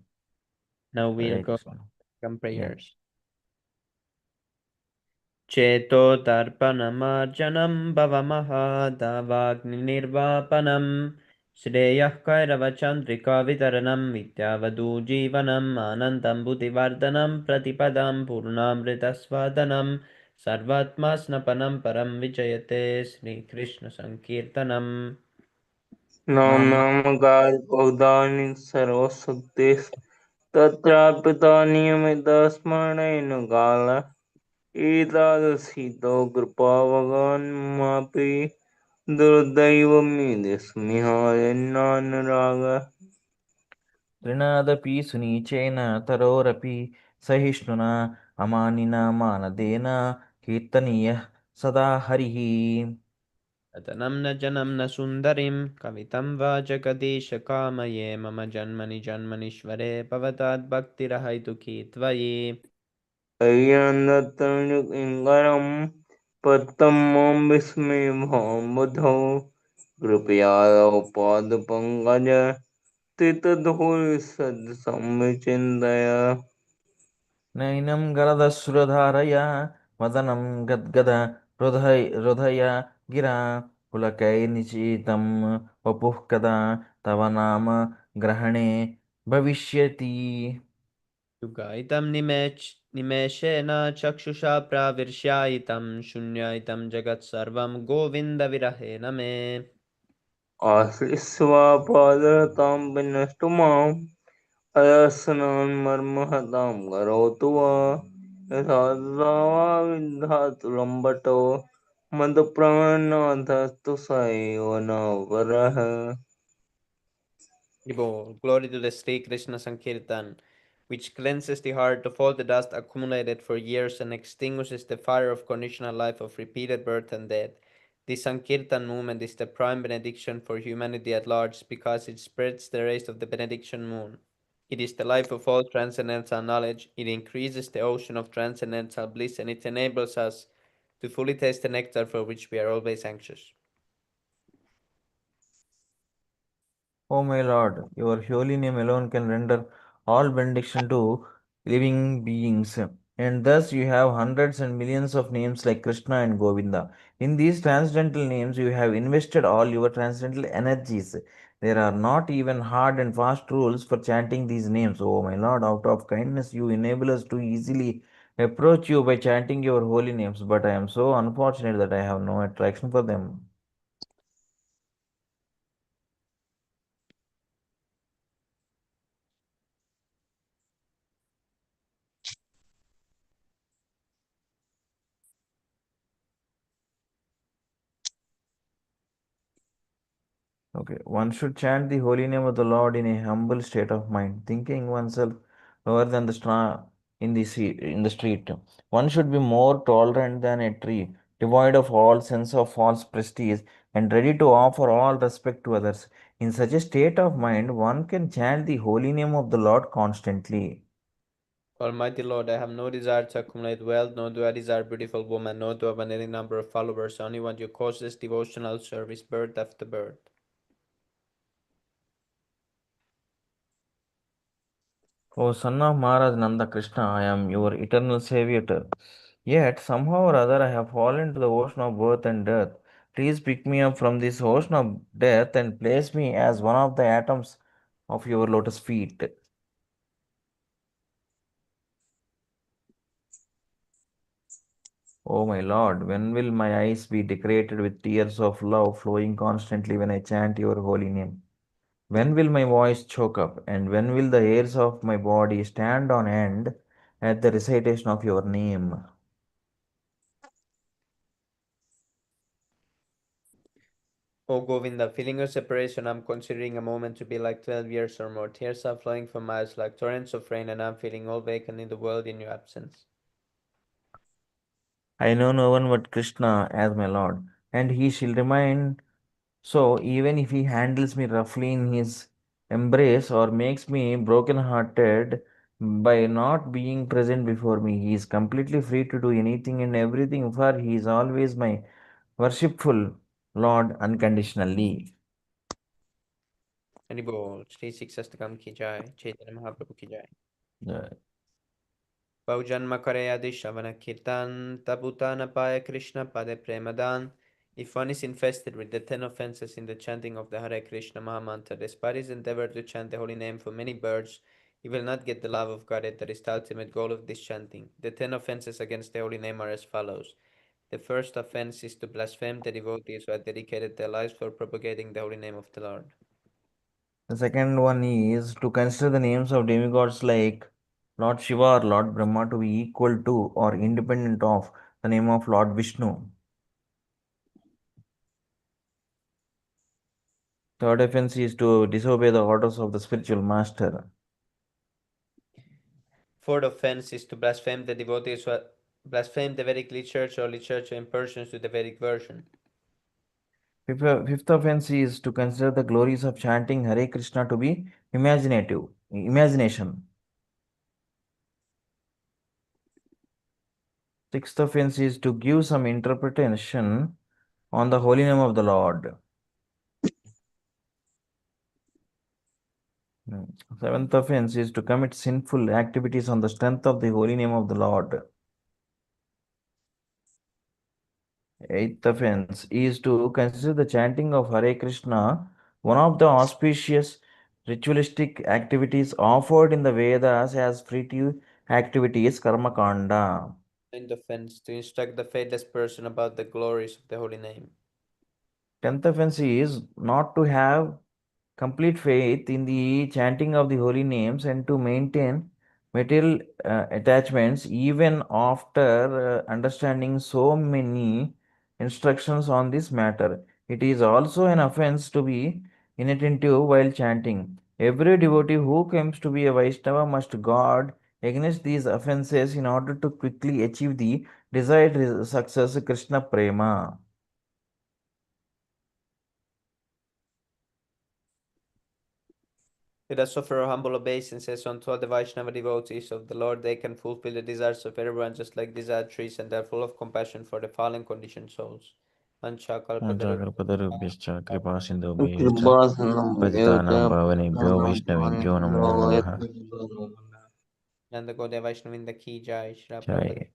Speaker 1: Now we'll
Speaker 3: Hare
Speaker 1: go
Speaker 3: Krishna.
Speaker 1: some prayers. Cheto tarpanamarjanam bhavamahadavagninirvapanam Shreyah Kairavachandrika Vitaranam Vidyavadu Jivanam Anandam Buddhivardhanam Pratipadam Purnamritasvadanam Sarvatma Snapanam Param Vijayate Sri Krishna Sankirtanam
Speaker 2: नाम नामकार बहुधानि सर्वशक्तिः तत्रापितानियमितस्मरणेन काल एतादृशीतो कृपावगान्मपि दुर्दैवमेधिस्मिहायन्नानुरागः
Speaker 3: ऋणादपि सुनीचेन तरोरपि सहिष्णुना अमानिना मानदेन कीर्तनीयः सदा हरिः
Speaker 1: Atanam na janam na sundarim kavitam va jagadish kamaye mama janmani janmanishvare pavatat bhakti rahaitu kitvaye
Speaker 2: अय्यन्दत्तनुकिङ्करं पत्तं मां विस्मयभां बुधौ कृपया पाद पंकज तित धूल सद समुचिंदय
Speaker 3: नैनं गरदश्रुधारया वदनं गद्गद हृदय गिरा पुलकैर्निशीतं वपुः कदा तव नाम ग्रहणे भविष्यति।
Speaker 1: युगायितं निमेषेण चक्षुषा प्राविर्ष्यायितं शून्यायितं जगत्सर्वं गोविन्दविरहेण मे।
Speaker 2: आश्लिष्वा पादरतां विनष्टु माम् अयस्नान् मर्महतां करोतु वा यथा तथा वा विद्धातु लम्बटो मदप्राणनाथस्तु स एव न वरः।
Speaker 1: Glory to the Sri Krishna Sankirtan, which cleanses the heart of all the dust accumulated for years and extinguishes the fire of conditional life of repeated birth and death. The Sankirtan movement is the prime benediction for humanity at large because it spreads the rays of the benediction moon. It is the life of all transcendental knowledge, it increases the ocean of transcendental bliss, and it enables us to fully taste the nectar for which we are always anxious.
Speaker 3: O my Lord, your holy name alone can render all benediction to living beings. And thus you have hundreds and millions of names like Krishna and Govinda. In these transcendental names, you have invested all your transcendental energies. There are not even hard and fast rules for chanting these names. O my Lord, out of kindness, you enable us to easily approach you by chanting your holy names. But I am so unfortunate that I have no attraction for them. Okay, one should chant the holy name of the Lord in a humble state of mind, thinking oneself lower than the straw in the street. One should be more tolerant than a tree, devoid of all sense of false prestige, and ready to offer all respect to others. In such a state of mind, one can chant the holy name of the Lord constantly.
Speaker 1: Almighty Lord, I have no desire to accumulate wealth, nor do I desire beautiful women, nor to have any number of followers. I only want your causeless devotional service, birth after birth.
Speaker 3: O son of Maharaj Nanda Krishna, I am your eternal savior. Yet, somehow or other, I have fallen to the ocean of birth and death. Please pick me up from this ocean of death and place me as one of the atoms of your lotus feet. O my Lord, when will my eyes be decorated with tears of love flowing constantly when I chant your holy name? When will my voice choke up, and when will the hairs of my body stand on end at the recitation of your name?
Speaker 1: O Govinda, feeling your separation, I'm considering a moment to be like 12 years or more. Tears are flowing from my eyes like torrents of rain, and I'm feeling all vacant in the world in your absence.
Speaker 3: I know no one but Krishna as my Lord, and he shall remain so even if he handles me roughly in his embrace or makes me broken-hearted by not being present before me. He is completely free to do anything and everything, for he is always my worshipful Lord unconditionally.
Speaker 1: Hari Bol, Shri Siksastakam ki jai, Chaitanya Mahaprabhu ki jai.
Speaker 3: Uh,
Speaker 1: Baujanma kare adi Shavana Kirtan, Tabutana Paya Krishna Pade Premadan. If one is infested with the 10 offenses in the chanting of the Hare Krishna Mahamantra, despite his endeavor to chant the holy name for many birds, he will not get the love of God. That is the ultimate goal of this chanting. The 10 offenses against the holy name are as follows. The first offense is to blaspheme the devotees who have dedicated their lives for propagating the holy name of the Lord.
Speaker 3: the second one is to consider the names of demigods like Lord Shiva or Lord Brahma to be equal to or independent of the name of Lord Vishnu. Third offense is to disobey the orders of the spiritual master.
Speaker 1: Fourth offense is to blaspheme the devotees who blaspheme the Vedic literature or literature in Persian to the Vedic version.
Speaker 3: Fifth offense is to consider the glories of chanting Hare Krishna to be imagination. Sixth offense is to give some interpretation on the holy name of the Lord. Seventh offense is to commit sinful activities on the strength of the holy name of the Lord. Eighth offense is to consider the chanting of Hare Krishna one of the auspicious ritualistic activities offered in the Vedas as fruitive activities, karma kanda.
Speaker 1: Ninth offense, to instruct the faithless person about the glories of the holy name.
Speaker 3: 10th offense is not to have complete faith in the chanting of the holy names and to maintain material attachments even after understanding so many instructions on this matter. It is also an offense to be inattentive while chanting. Every devotee who claims to be a Vaishnava must guard against these offenses in order to quickly achieve the desired success, Krishna Prema.
Speaker 1: Let us offer our humble obeisances unto all the Vaishnava devotees of the Lord. They can fulfill the desires of everyone just like desire trees, and they are full of compassion for the fallen conditioned souls.
Speaker 3: Panchakalpatarubhyascha kripa sindhubhyascha
Speaker 2: कृपासनम्भ्यो
Speaker 3: पतितानां पावनेभ्यो वैष्णवेभ्यो नमो नमः
Speaker 1: And the Gaudiya Vaishnavinda ki jai, Shri
Speaker 3: जय
Speaker 1: Prabhupada